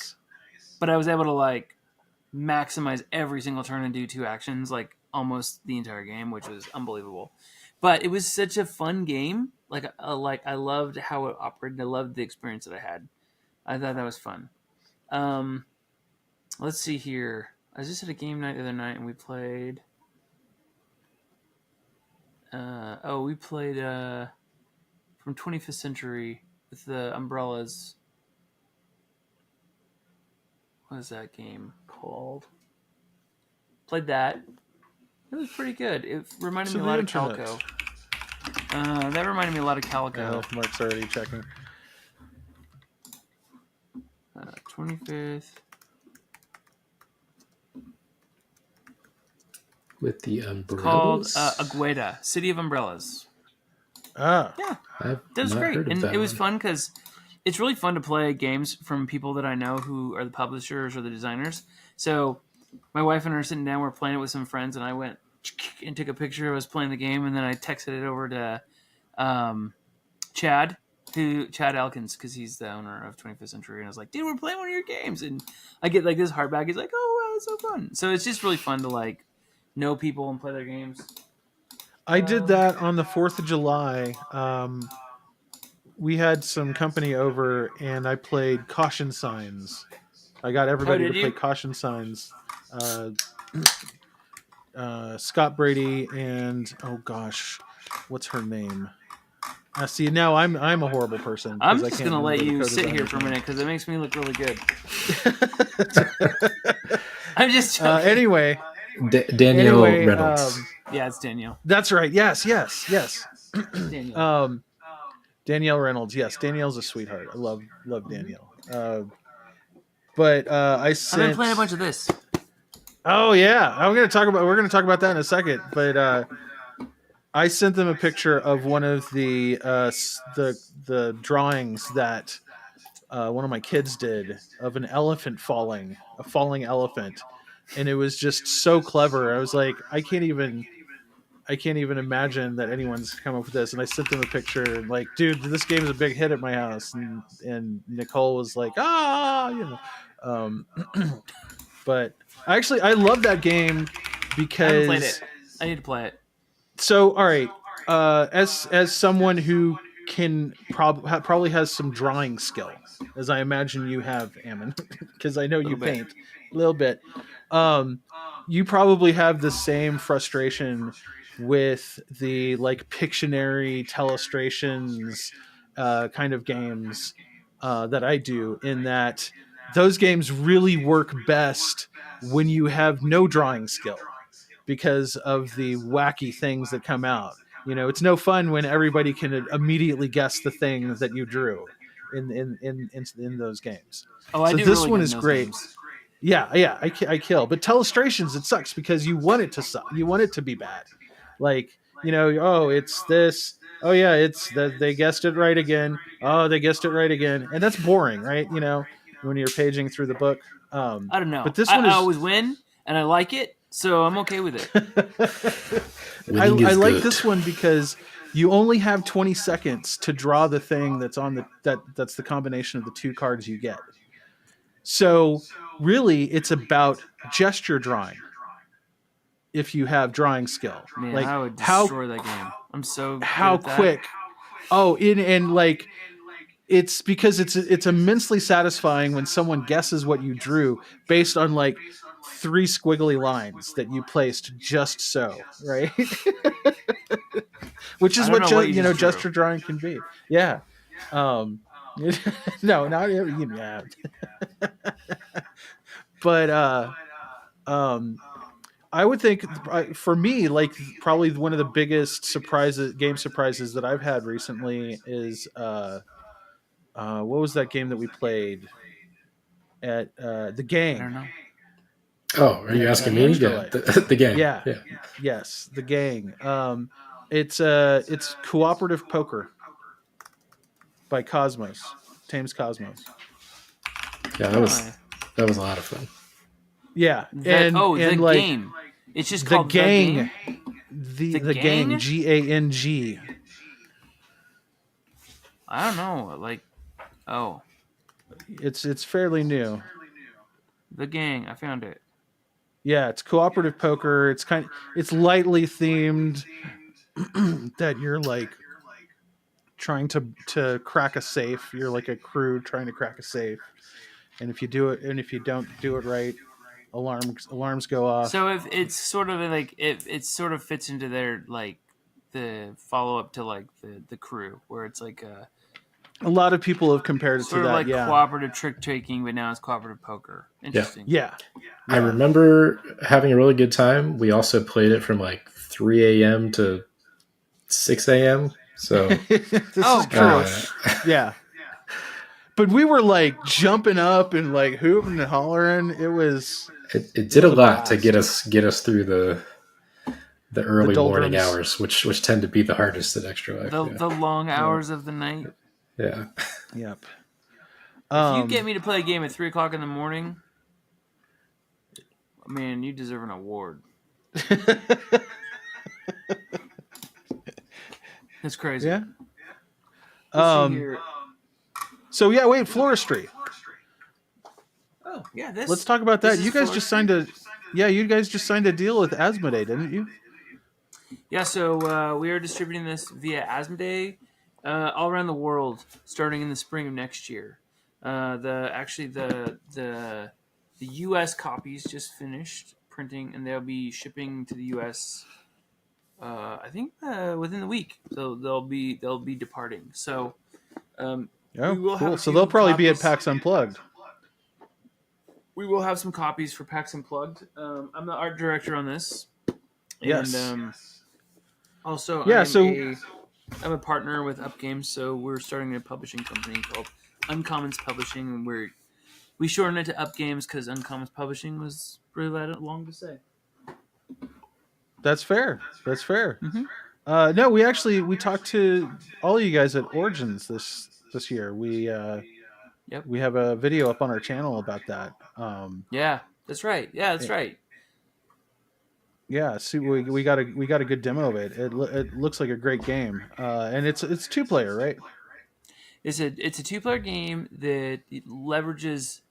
C: but I was able to like maximize every single turn and do 2 actions like almost the entire game, which was unbelievable. But it was such a fun game. Like I loved how it operated. I loved the experience that I had. I thought that was fun. Let's see here. I was just at a game night the other night, and we played. We played from 25th Century with the umbrellas. What is that game called? Played that. It was pretty good. It reminded me a lot of Calico. That reminded me a lot of Calico.
A: Mark's already checking.
C: 25th.
B: With the
C: Called
B: umbrellas?
C: Agueda, City of Umbrellas.
A: Ah.
C: Yeah,
B: I've
C: that was
B: not
C: great.
B: heard of
C: And
B: that
C: it was
B: one.
C: fun because it's really fun to play games from people that I know who are the publishers or the designers. So my wife and I are sitting down, we're playing it with some friends, and I went and took a picture of us playing the game, and then I texted it over to Chad, Chad Elkins, because he's the owner of 25th Century, and I was like, dude, we're playing one of your games, and I get like this hardback. He's like, oh, wow, it's so fun. So it's just really fun to like know people and play their games.
A: I did that on the 4th of July. We had some company over, and I played Caution Signs. I got everybody to play Caution Signs. Scott Brady and oh gosh, what's her name? See, now I'm a horrible person.
C: I'm just gonna let you sit here for a minute because it makes me look really good. I'm just
A: anyway.
B: Danielle Reynolds.
C: Yeah, it's Danielle.
A: That's right. Yes. Danielle. Danielle Reynolds. Yes, Danielle's a sweetheart. I love Danielle. But I sent.
C: I've been playing a bunch of this.
A: Oh yeah, we're gonna talk about that in a second. But I sent them a picture of one of the drawings that one of my kids did of an elephant a falling elephant, and it was just so clever. I was like, I can't even imagine that anyone's come up with this. And I sent them a picture, and like, dude, this game is a big hit at my house. And Nicole was like, but I love that game because
C: I haven't played it. I need to play it.
A: So, all right, as someone who can probably has some drawing skill, as I imagine you have, Ammon, because I know you paint a little bit. You probably have the same frustration with the like Pictionary, Telestrations kind of games that I do, in that those games really work best when you have no drawing skill because of the wacky things that come out. You know, it's no fun when everybody can immediately guess the thing that you drew in those games.
C: Oh, I do.
A: This
C: really
A: one is great.
C: Games.
A: Yeah, I kill. But Telestrations, it sucks because you want it to suck. You want it to be bad. Like, you know, oh, it's this. Oh yeah, it's that they guessed it right again. Oh, they guessed it right again, and that's boring, right? You know, when you're paging through the book.
C: I don't know.
A: But this one
C: I always win, and I like it, so I'm okay with
A: it. I like this one because you only have 20 seconds to draw the thing that's on that's the combination of the two cards you get. So really, it's about gesture drawing. If you have drawing skill,
C: man,
A: like
C: I would destroy that game. I'm so
A: how quick. Oh, and like it's because it's immensely satisfying when someone guesses what you drew based on like 3 squiggly lines that you placed just so, right? Which is what gesture drawing can be. Yeah. No, not yeah. But I would think for me, like probably one of the biggest game surprises that I've had recently is what was that game that we played at The Gang?
C: I don't know.
B: Oh, are you asking me? Yeah, the Gang.
A: Yeah. Yes, The Gang. It's cooperative poker by Cosmos, Thames Cosmos.
B: Yeah, that was a lot of fun.
A: Yeah,
C: the
A: like,
C: game. It's just called
A: The Gang.
C: The
A: Gang, Gang.
C: I don't know, like,
A: it's fairly new.
C: The Gang, I found it.
A: Yeah, it's cooperative poker. It's lightly themed that you're like trying to crack a safe. You're like a crew trying to crack a safe, and if you do it, and if you don't do it right, alarms go off.
C: So if it's sort of like it sort of fits into their like the follow up to like the Crew, where it's like
A: a lot of people have compared it to that.
C: Sort of like
A: yeah.
C: cooperative trick taking, but now it's cooperative poker. Interesting.
A: Yeah.
B: I remember having a really good time. We also played it from like 3 a.m. to 6 a.m. So
A: this is true. Yeah. But we were like jumping up and like hooting and hollering.
B: It did a lot to get us through the early morning hours, which tend to be the hardest at Extra Life.
C: The long hours of the night.
B: Yeah.
A: Yep.
C: If you get me to play a game at 3:00 in the morning, man, you deserve an award. That's crazy.
A: Yeah.
C: Let's see here.
A: So yeah, wait, floristry.
C: Oh yeah, this.
A: Let's talk about that.
C: This is
A: You guys just signed a deal with Asmodee, didn't you?
C: Yeah, so we are distributing this via Asmodee all around the world, starting in the spring of next year. The U.S. copies just finished printing, and they'll be shipping to the U.S. I think within the week. So they'll be departing. So we will have.
A: So they'll probably be at
C: copies.
A: PAX Unplugged.
C: We will have some copies for PAX Unplugged. I'm the art director on this.
A: Yes.
C: And also,
A: yeah.
C: I'm a partner with Up Games, so we're starting a publishing company called Uncommons Publishing, and we shortened it to Up Games because Uncommons Publishing was really long to say.
A: That's fair. That's fair.
C: Mm-hmm.
A: No, we talked to all of you guys at Origins this year. We have a video up on our channel about that.
C: Yeah, that's right. Yeah, that's right.
A: Yeah, see, we got a good demo of it. It looks like a great game, and it's 2-player, right?
C: It's a 2-player game that leverages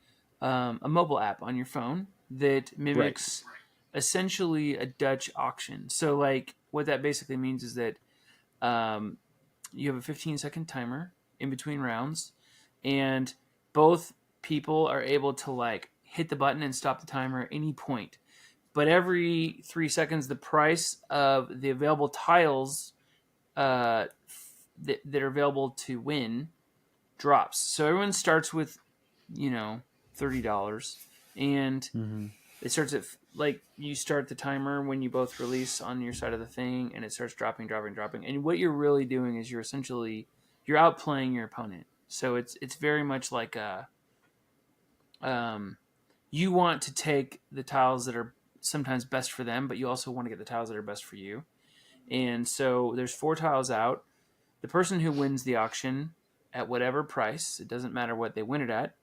C: a mobile app on your phone that mimics essentially a Dutch auction. So, like, what that basically means is that you have a 15-second timer in between rounds, and both people are able to like hit the button and stop the timer at any point. But every 3 seconds, the price of the available tiles that are available to win drops. So everyone starts with, $30, and it starts at like you start the timer when you both release on your side of the thing, and it starts dropping. And what you're really doing is you're outplaying your opponent. So it's very much like you want to take the tiles that are sometimes best for them, but you also want to get the tiles that are best for you. And so there's 4 tiles out. The person who wins the auction at whatever price, it doesn't matter what they win it at.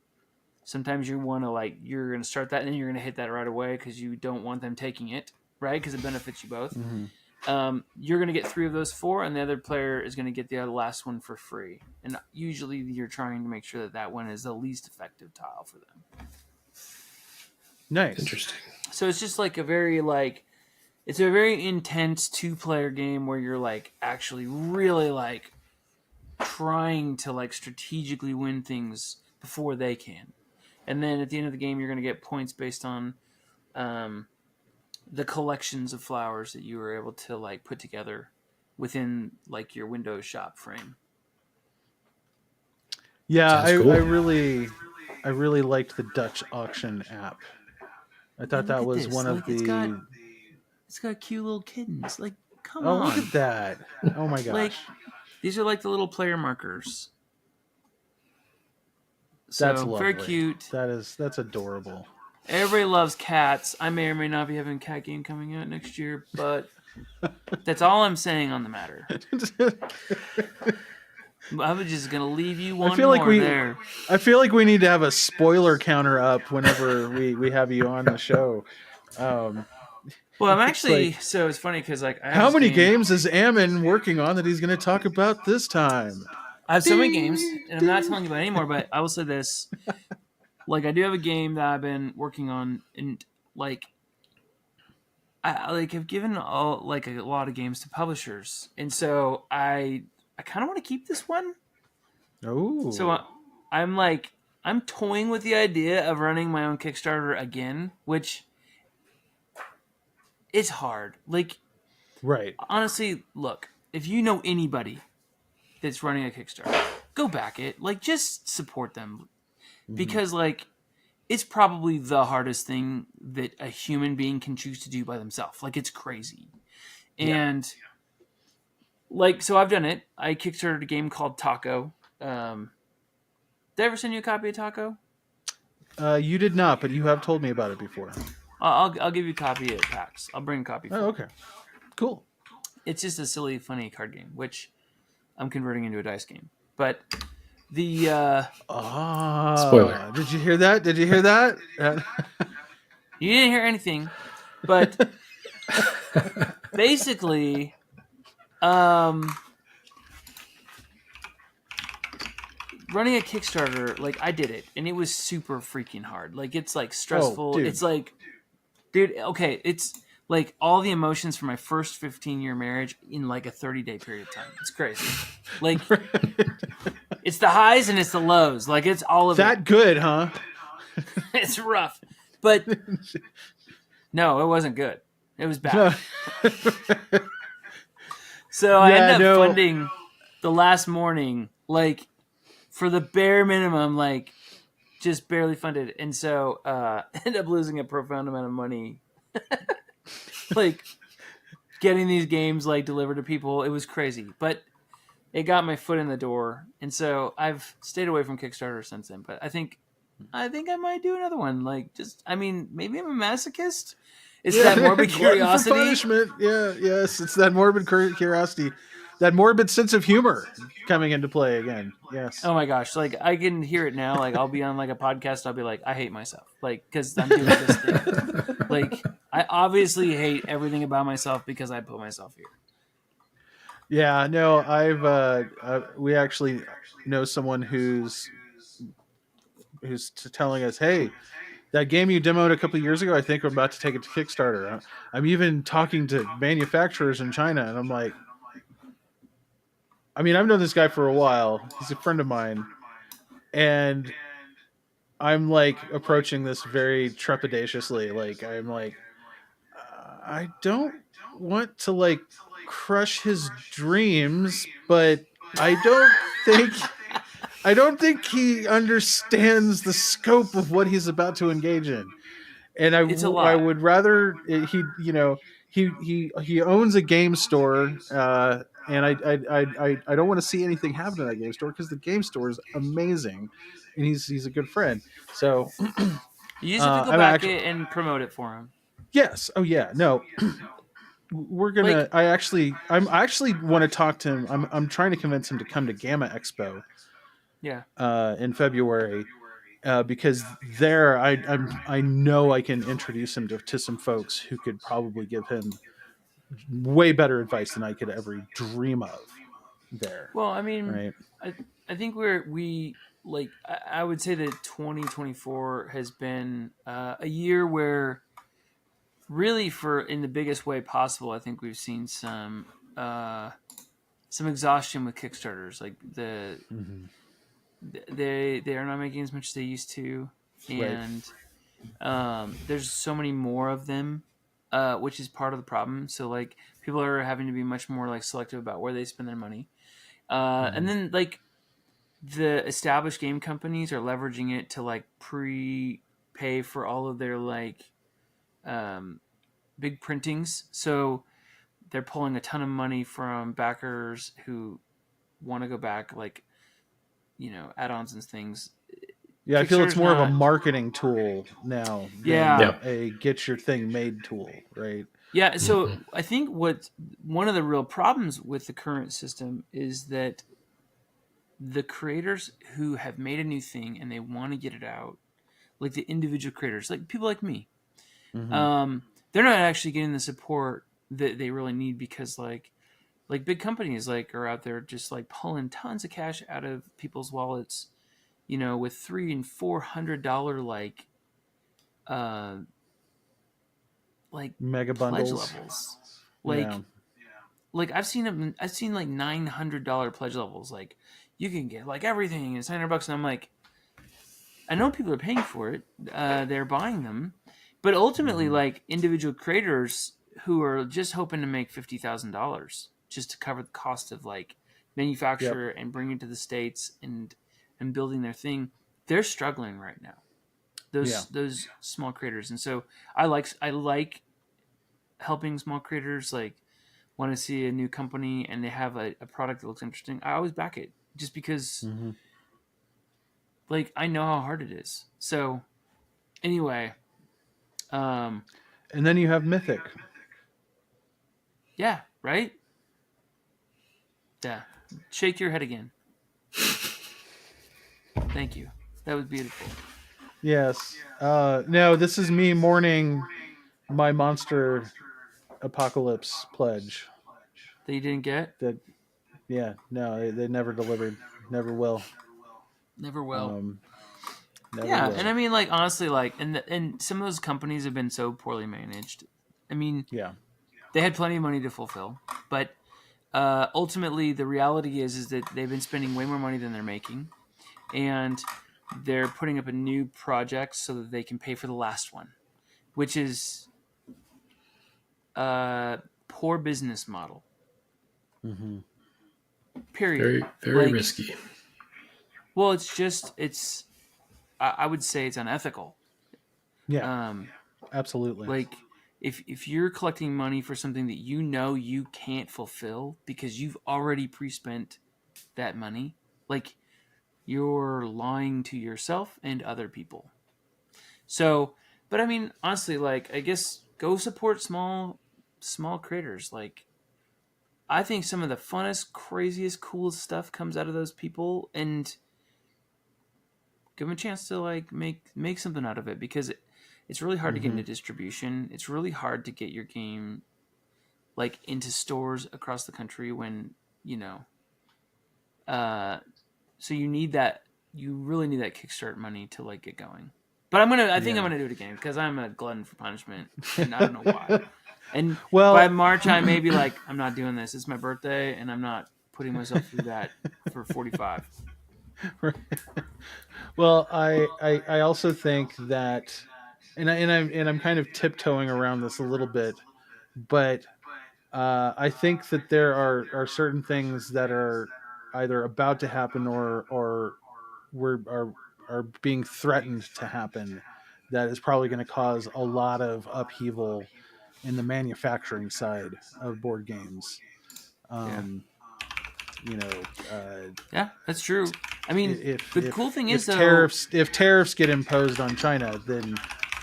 C: Sometimes you want to you're going to start that and then you're going to hit that right away because you don't want them taking it, right? Because it benefits you both.
A: Mm-hmm.
C: You're going to get 3 of those 4, and the other player is going to get the last one for free. And usually you're trying to make sure that one is the least effective tile for them.
A: Nice.
B: Interesting.
C: So it's just like it's a very intense 2-player game where you're actually really trying to strategically win things before they can. And then at the end of the game, you're going to get points based on the collections of flowers that you were able to put together within your Windows shop frame.
A: Yeah,
B: Cool.
A: I really liked the Dutch auction app. I thought that was one of the.
C: It's got cute little kittens. Come
A: on!
C: Oh,
A: look at that! Oh my gosh!
C: These are the little player markers. So
A: That's lovely.
C: Very cute.
A: That's adorable.
C: Everybody loves cats. I may or may not be having a cat game coming out next year, but that's all I'm saying on the matter. I was just gonna leave you one there.
A: I feel like we need to have a spoiler counter up whenever we have you on the show.
C: Well, I'm actually so it's funny because
A: how many games is Ammon working on that he's going to talk about this time?
C: I have so many games, and I'm not telling you about any more. But I will say this: I do have a game that I've been working on, and I have given a lot of games to publishers, and so I kind of want to keep this one.
A: Oh,
C: so I'm toying with the idea of running my own Kickstarter again, which. It's hard.
A: Right.
C: Honestly, look, if you know anybody that's running a Kickstarter, go back it. Just support them. Because, it's probably the hardest thing that a human being can choose to do by themselves. It's crazy. And, so I've done it. I Kickstarted a game called Taco. Did I ever send you a copy of Taco?
A: You did not, but you have told me about it before.
C: I'll give you a copy at PAX. I'll bring a copy.
A: Oh, okay. Cool.
C: It's just a silly, funny card game, which I'm converting into a dice game. But the
B: spoiler.
A: Did you hear that?
C: You didn't hear anything, but basically, running a Kickstarter, like I did it, and it was super freaking hard. Like it's like stressful.
A: dude.
C: It's like, dude, okay, it's like all the emotions from my first 15-year marriage in like a 30-day period of time. It's crazy. Like it's the highs and it's the lows. Like it's all of
A: that
C: it.
A: good, huh?
C: It's rough, but no, it wasn't good. It was bad. So I ended up funding the last morning, like for the bare minimum, like just barely funded. And so ended up losing a profound amount of money, like getting these games like delivered to people. It was crazy, but it got my foot in the door. And so I've stayed away from Kickstarter since then, but I think I might do another one. Like maybe I'm a masochist. It's that morbid curiosity.
A: Punishment. Yeah, yes, it's that morbid curiosity, that morbid sense of humor coming into play again. Yes.
C: Oh my gosh, like I can hear it now. Like I'll be on like a podcast, I'll be like, I hate myself, like because I'm doing this thing. Like I obviously hate everything about myself because I put myself here.
A: Yeah, no, we actually know someone who's telling us, hey, that game you demoed a couple of years ago, I think we're about to take it to Kickstarter. I'm even talking to manufacturers in China, and I'm like, I mean, I've known this guy for a while. He's a friend of mine, and I'm like approaching this very trepidatiously. Like, I'm like, I don't want to like crush his dreams, but I don't think he understands the scope of what he's about to engage in. And I would rather he owns a game store, and I don't want to see anything happen to that game store because the game store is amazing, and he's a good friend. So
C: you just have to go back and promote it for him.
A: Yes. Oh yeah. No. We're gonna. I actually want to talk to him. I'm trying to convince him to come to Gamma Expo.
C: Yeah.
A: In February. Because there, I know I can introduce him to some folks who could probably give him way better advice than I could ever dream of. There.
C: Well, I mean,
A: right?
C: I think I would say that 2024 has been a year where, really, in the biggest way possible, I think we've seen some exhaustion with Kickstarters, like they are not making as much as they used to, and there's so many more of them, which is part of the problem. So like people are having to be much more like selective about where they spend their money, and then like the established game companies are leveraging it to like pay for all of their like big printings. So they're pulling a ton of money from backers who want to go back, like, add-ons and things.
A: Yeah, I feel it's more of a marketing tool now. A get your thing made tool, right?
C: Yeah, so I think one of the real problems with the current system is that the creators who have made a new thing and they want to get it out, like the individual creators, like people like me, they're not actually getting the support that they really need because like big companies like are out there just like pulling tons of cash out of people's wallets, with $300 and $400 like
A: mega bundles
C: levels. Like I've seen like $900 pledge levels. Like you can get like everything. It's $900, and I'm like, I know people are paying for it. They're buying them, but ultimately, like individual creators who are just hoping to make $50,000 just to cover the cost of like manufacture and bring it to the States and building their thing, they're struggling right now. Those small creators, and so I like helping small creators. Like, want to see a new company and they have a product that looks interesting, I always back it just because like I know how hard it is. So anyway,
A: and then you have Mythic.
C: Yeah, right? Yeah. Shake your head again. Thank you. That was beautiful.
A: Yes. No, this is me mourning my monster apocalypse pledge.
C: That you didn't get?
A: They never delivered. Never will.
C: Never will.
A: Never
C: Yeah,
A: will.
C: and I mean, like, honestly, like, and some of those companies have been so poorly managed. I mean,
A: yeah,
C: they had plenty of money to fulfill, but ultimately, the reality is that they've been spending way more money than they're making, and they're putting up a new project so that they can pay for the last one, which is a poor business model.
A: mm-hmm.
C: Period.
B: Very, very
C: Like,
B: risky.
C: well, I would say it's unethical.
A: Yeah, absolutely.
C: Like, if you're collecting money for something that you know you can't fulfill because you've already pre-spent that money, like, you're lying to yourself and other people. So, but I mean, honestly, like, I guess go support small creators. Like, I think some of the funnest, craziest, coolest stuff comes out of those people, and give them a chance to like make something out of it, because it's really hard to get into distribution. It's really hard to get your game like into stores across the country when, so you need that, you really need that Kickstarter money to like get going. But I think I'm gonna do it again because I'm a glutton for punishment, and I don't know why. And
A: Well,
C: by March, I may be like, I'm not doing this. It's my birthday, and I'm not putting myself through that for 45.
A: well, I also think that, and I'm kind of tiptoeing around this a little bit, but I think that there are certain things that are either about to happen or are being threatened to happen that is probably going to cause a lot of upheaval in the manufacturing side of board games. You know,
C: Yeah, that's true. I mean, the cool thing is, though,
A: if tariffs get imposed on China, then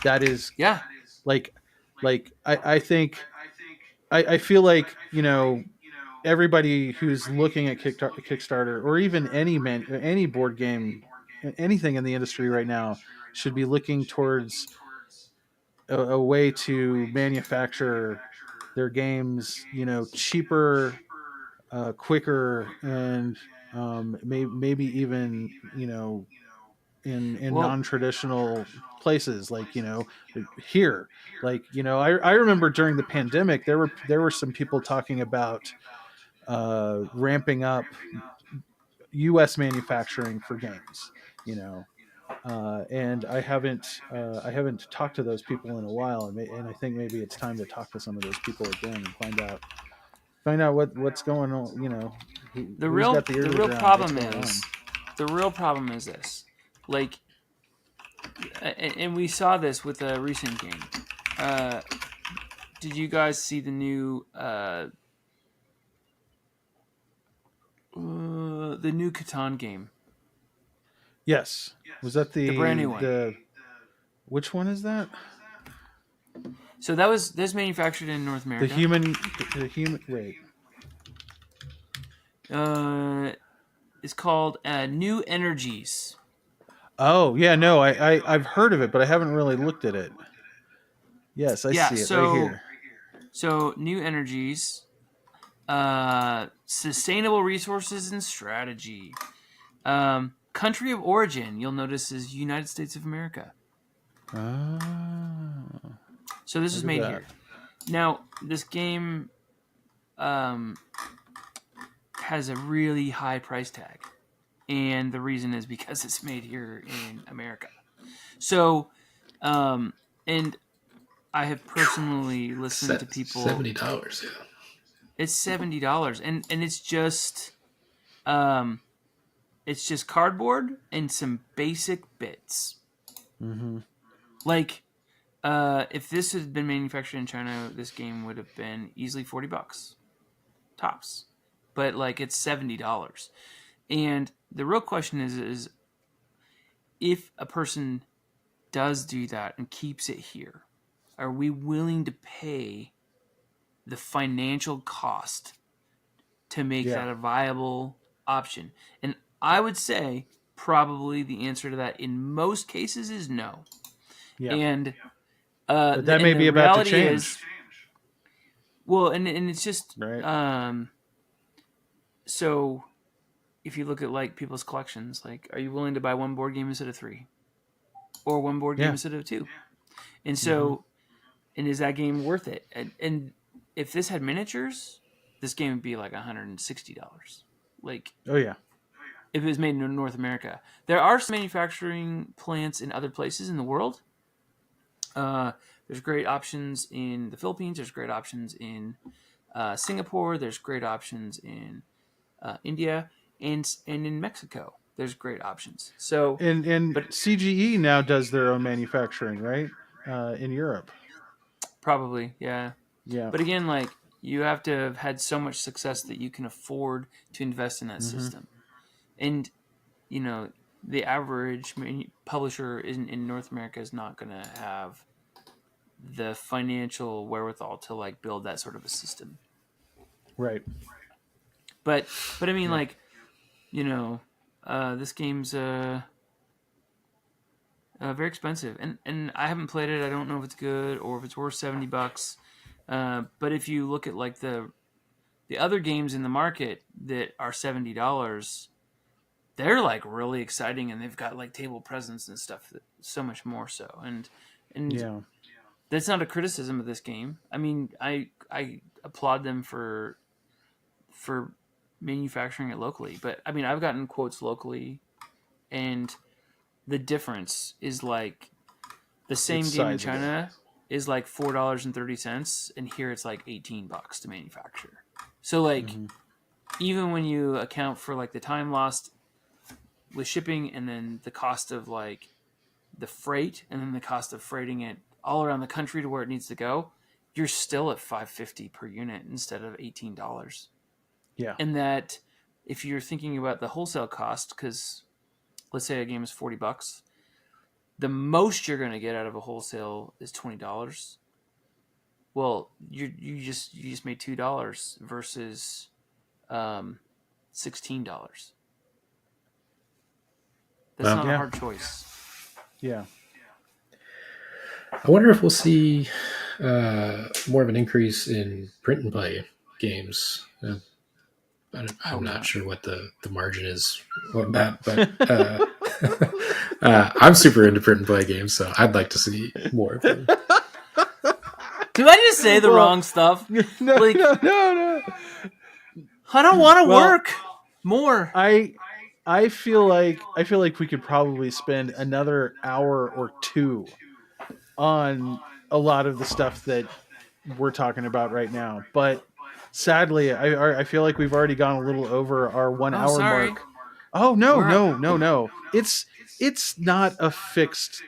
A: that is
C: yeah,
A: like I think I feel like, everybody who's looking at Kickstarter or even any board game, anything in the industry right now should be looking towards a way to manufacture their games, cheaper, quicker, and maybe even, in
C: well,
A: non-traditional places, like, here, like, I remember during the pandemic there were some people talking about ramping up US manufacturing for games, and I haven't talked to those people in a while, and I think maybe it's time to talk to some of those people again and find out what's going on, who's got the ear to the ground, what's going on.
C: the real problem is this, like, and we saw this with a recent game. Did you guys see the new Catan game?
A: Yes. Was that
C: The brand new one.
A: Which one is that?
C: So that's manufactured in North America.
A: The human. Wait.
C: It's called New Energies.
A: Oh yeah, no, I've heard of it, but I haven't really looked at it. Yes, I see it right here.
C: So New Energies, sustainable resources and strategy. Country of origin, you'll notice, is United States of America. So this is made here. Now, this game has a really high price tag, and the reason is because it's made here in America. So, and I have personally listened to people.
B: $70, yeah.
C: It's $70, and it's just cardboard and some basic bits.
A: Mm-hmm.
C: Like, if this had been manufactured in China, this game would have been easily $40 tops. But like, it's $70, and the real question is if a person does do that and keeps it here, are we willing to pay the financial cost to make that a viable option? And I would say probably the answer to that in most cases is no.
A: Yeah.
C: And
A: but that may be about to change.
C: Well, and it's just
A: right.
C: So if you look at like people's collections, like, are you willing to buy one board game instead of 3, or one board game instead of 2? And so, and is that game worth it? And if this had miniatures, this game would be like $160. Like,
A: Oh yeah.
C: if it was made in North America, there are some manufacturing plants in other places in the world. There's great options in the Philippines. There's great options in Singapore. There's great options in India and in Mexico. There's great options. So
A: But CGE now does their own manufacturing, right? In Europe.
C: Probably, yeah.
A: Yeah.
C: But again, like, you have to have had so much success that you can afford to invest in that system. And, you know, the average publisher in North America is not going to have the financial wherewithal to like build that sort of a system.
A: Right.
C: But I mean, like, you know, this game's very expensive, and I haven't played it. I don't know if it's good or if it's worth $70. But if you look at like the other games in the market that are $70, they're like really exciting, and they've got like table presence and stuff so much more so. And
A: Yeah.
C: that's not a criticism of this game. I mean, I applaud them for manufacturing it locally. But I mean, I've gotten quotes locally, and the difference is like the same
A: It's
C: game in
A: sizable.
C: China is like $4.30, and here it's like $18 to manufacture. So like, even when you account for like the time lost with shipping, and then the cost of like the freight, and then the cost of freighting it all around the country to where it needs to go, you're still at $5.50 per unit instead of $18.
A: Yeah.
C: And that, if you're thinking about the wholesale cost, because let's say a game is $40, the most you're going to get out of a wholesale is $20. Well, you just made $2 versus $16. That's not a hard choice.
A: Yeah.
B: I wonder if we'll see more of an increase in print and play games. I'm not sure what the margin is on that, but I'm super into print and play games, so I'd like to see more of them.
C: Did I just say the wrong stuff?
A: No.
C: I don't want to work more.
A: I feel like we could probably spend another hour or two on a lot of the stuff that we're talking about right now, but sadly, I feel like we've already gone a little over our 1 hour mark. Oh no! It's not a fixed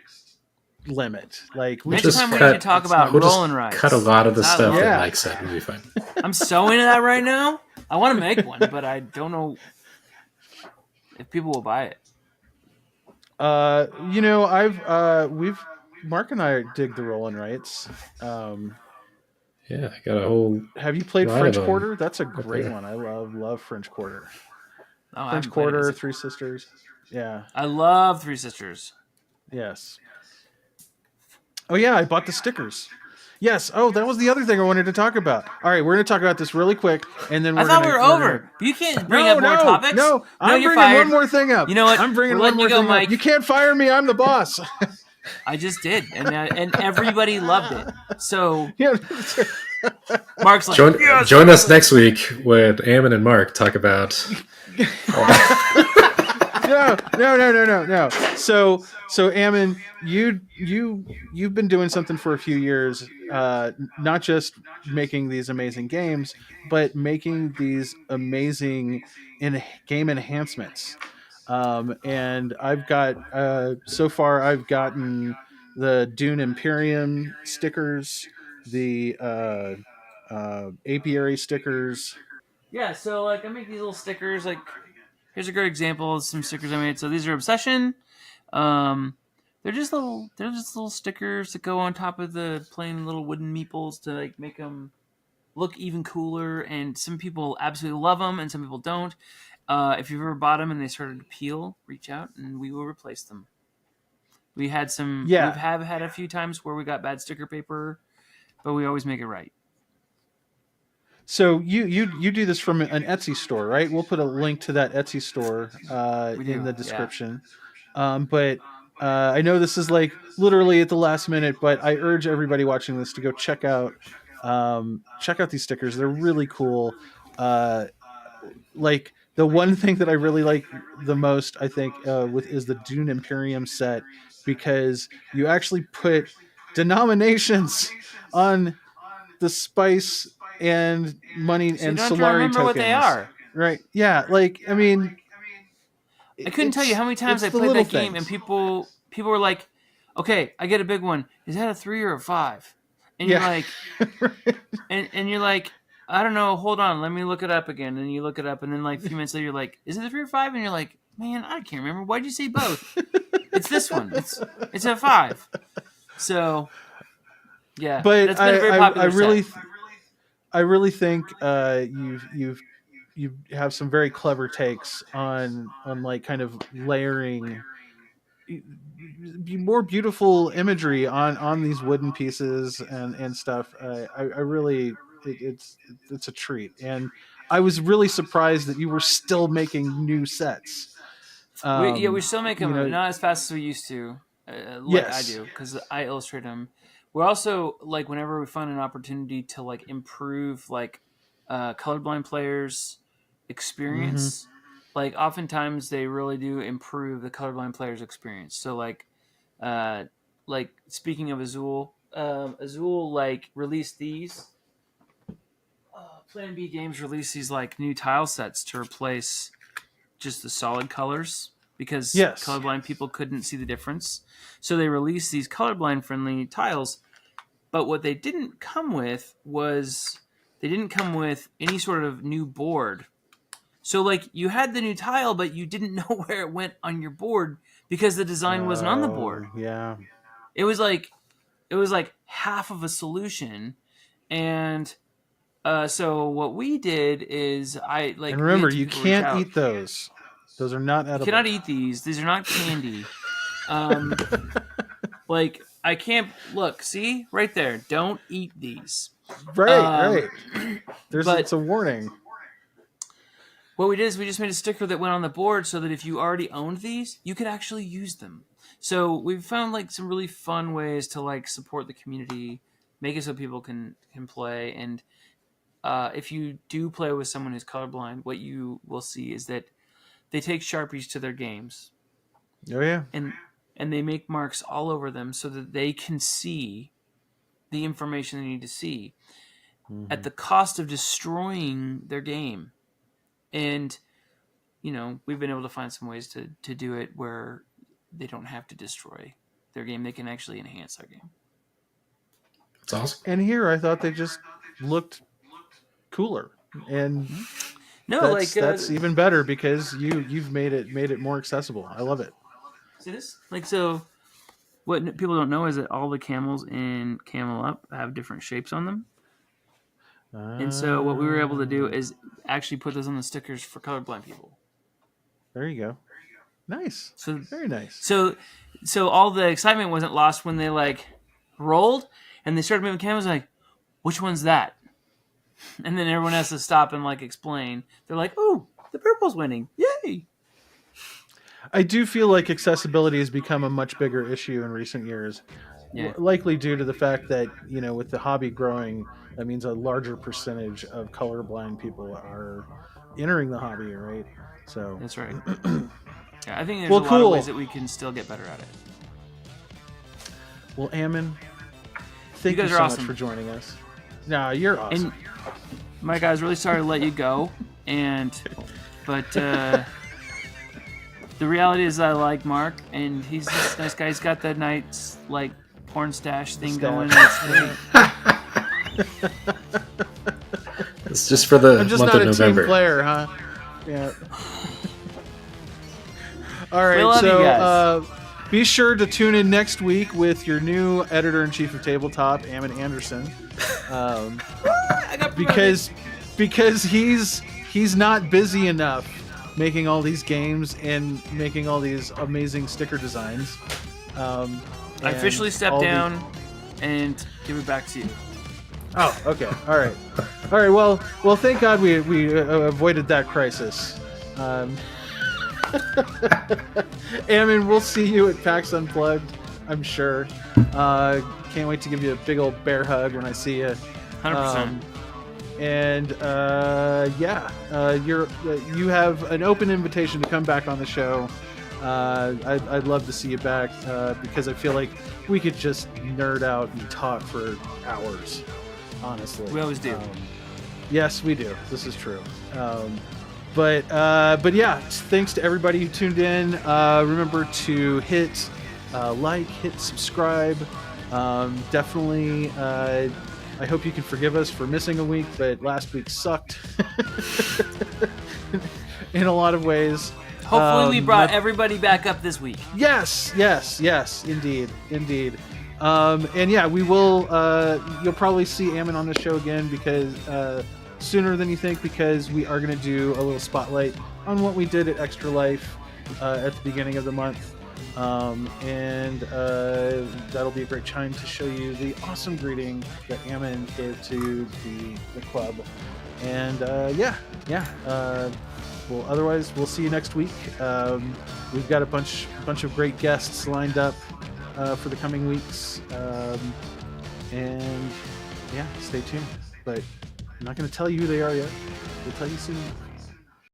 A: limit. Like
C: next time we should talk about rolling rides.
B: Cut a lot of the stuff that Mike said. We'll be fine.
C: I'm so into that right now. I want to make one, but I don't know if people will buy it.
A: You know, Mark and I dig the rolling rights.
B: Yeah, I got a whole.
A: Have you played French Quarter? That's a great one. I love French Quarter.
C: Oh,
A: French Quarter, Three Sisters. Yeah,
C: I love Three Sisters.
A: Yes. Oh yeah, I bought the stickers. Yes. Oh, that was the other thing I wanted to talk about. All right, we're going to talk about this really quick, and then
C: I thought we were over. You can't bring up more topics.
A: No, I'm bringing one more thing up.
C: You know what?
A: I'm bringing one more thing up. You can't fire me. I'm the boss.
C: I just did, and everybody loved it. So
A: yeah.
C: Mark's like,
B: join us next week when Ammon and Mark talk about.
A: No. So Ammon, you've been doing something for a few years, not just making these amazing games, but making these amazing game enhancements. And I've got so far I've gotten the Dune Imperium stickers, the apiary stickers.
C: Yeah, so like I make these little stickers. Like, here's a great example of some stickers I made. So these are Obsession. They're just little stickers that go on top of the plain little wooden meeples to like make them look even cooler. And some people absolutely love them, and some people don't. If you've ever bought them and they started to peel, reach out and we will replace them. We had some.
A: Yeah.
C: We have had a few times where we got bad sticker paper, but we always make it right.
A: So you do this from an Etsy store, right? We'll put a link to that Etsy store in the description. But I know this is like literally at the last minute, but I urge everybody watching this to go check out these stickers. They're really cool. Like the one thing that I really like the most, I think, is the Dune Imperium set, because you actually put denominations on the spice and money
C: So you
A: and
C: don't have to
A: Solari
C: remember
A: tokens.
C: what they are.
A: Right? Yeah. Like, I mean,
C: I couldn't tell you how many times I played that game, and people were like, "Okay, I get a big one. Is that a 3 or a 5?" And you're like, and you're like, I don't know. Hold on, let me look it up again. And you look it up, and then like a few minutes later, you're like, "Is it a 3 or 5?" And you're like, "Man, I can't remember. Why'd you say both?" It's this one. It's a 5. So, yeah.
A: But
C: that's been a very popular
A: I really think you have some very clever takes on like kind of layering more beautiful imagery on these wooden pieces and stuff. I really it's a treat, and I was really surprised that you were still making new sets.
C: We still make them, not as fast as we used to, like I do, because I illustrate them. We're also like, whenever we find an opportunity to like improve like colorblind players' experience, like oftentimes they really do improve the colorblind players' experience. So like speaking of Azul, Azul like released these. Plan B Games released these like new tile sets to replace just the solid colors, because colorblind people couldn't see the difference. So they released these colorblind friendly tiles. But what they didn't come with was any sort of new board. So like you had the new tile, but you didn't know where it went on your board because the design wasn't on the board.
A: Yeah.
C: It was like half of a solution. And so what we did is and
A: remember, you can't eat those. Those are not edible.
C: You cannot eat these. These are not candy. Like I can't look. See right there. Don't eat these.
A: Right. It's a warning.
C: What we did is we just made a sticker that went on the board so that if you already owned these, you could actually use them. So we've found like some really fun ways to like support the community, make it so people can play. And if you do play with someone who's colorblind, what you will see is that they take Sharpies to their games.
A: Oh yeah.
C: And they make marks all over them so that they can see the information they need to see at the cost of destroying their game. And, we've been able to find some ways to do it where they don't have to destroy their game. They can actually enhance their game.
B: That's awesome.
A: And here I thought they just looked cooler. And that's even better because you've made it more accessible. I love it.
C: See this? So what people don't know is that all the camels in Camel Up have different shapes on them. And so what we were able to do is actually put those on the stickers for colorblind people.
A: There you go. Nice. So very nice.
C: So all the excitement wasn't lost when they like rolled and they started moving camels, like, which one's that? And then everyone has to stop and like explain. They're like, "Oh, the purple's winning. Yay."
A: I do feel like accessibility has become a much bigger issue in recent years. Yeah. Likely due to the fact that, with the hobby growing, that means a larger percentage of colorblind people are entering the hobby, right? So
C: that's right. Yeah, I think there's a lot of ways that we can still get better at it.
A: Well, Ammon, thank you so much for joining us. No, you're awesome.
C: And Mike, I was really sorry to let you go, but the reality is I like Mark, and he's this nice guy. He's got that nice like porn stash thing going.
B: It's just for the
A: I'm just
B: month
A: not
B: of
A: a
B: November.
A: Team player, huh? Yeah. All right, so be sure to tune in next week with your new editor-in-chief of Tabletop, Ammon Anderson, because he's not busy enough making all these games and making all these amazing sticker designs.
C: I officially step down and give it back to you.
A: Oh, okay. All right. Well, thank God we avoided that crisis. Ammon, we'll see you at PAX Unplugged, I'm sure. Can't wait to give you a big old bear hug when I see you.
C: 100%.
A: And you have an open invitation to come back on the show. I'd love to see you back because I feel like we could just nerd out and talk for hours. Honestly,
C: We always do.
A: Yes, we do. This is true. But yeah, thanks to everybody who tuned in. Remember to hit like, hit subscribe. Definitely. I hope you can forgive us for missing a week, but last week sucked in a lot of ways.
C: Hopefully we brought everybody back up this week.
A: Yes, indeed. And yeah, we will. You'll probably see Ammon on the show again because sooner than you think, because we are going to do a little spotlight on what we did at Extra Life at the beginning of the month. And that'll be a great time to show you the awesome greeting that Ammon gave to the club. And well, otherwise, we'll see you next week. We've got a bunch of great guests lined up for the coming weeks. And yeah, stay tuned. But I'm not going to tell you who they are yet. We'll tell you soon.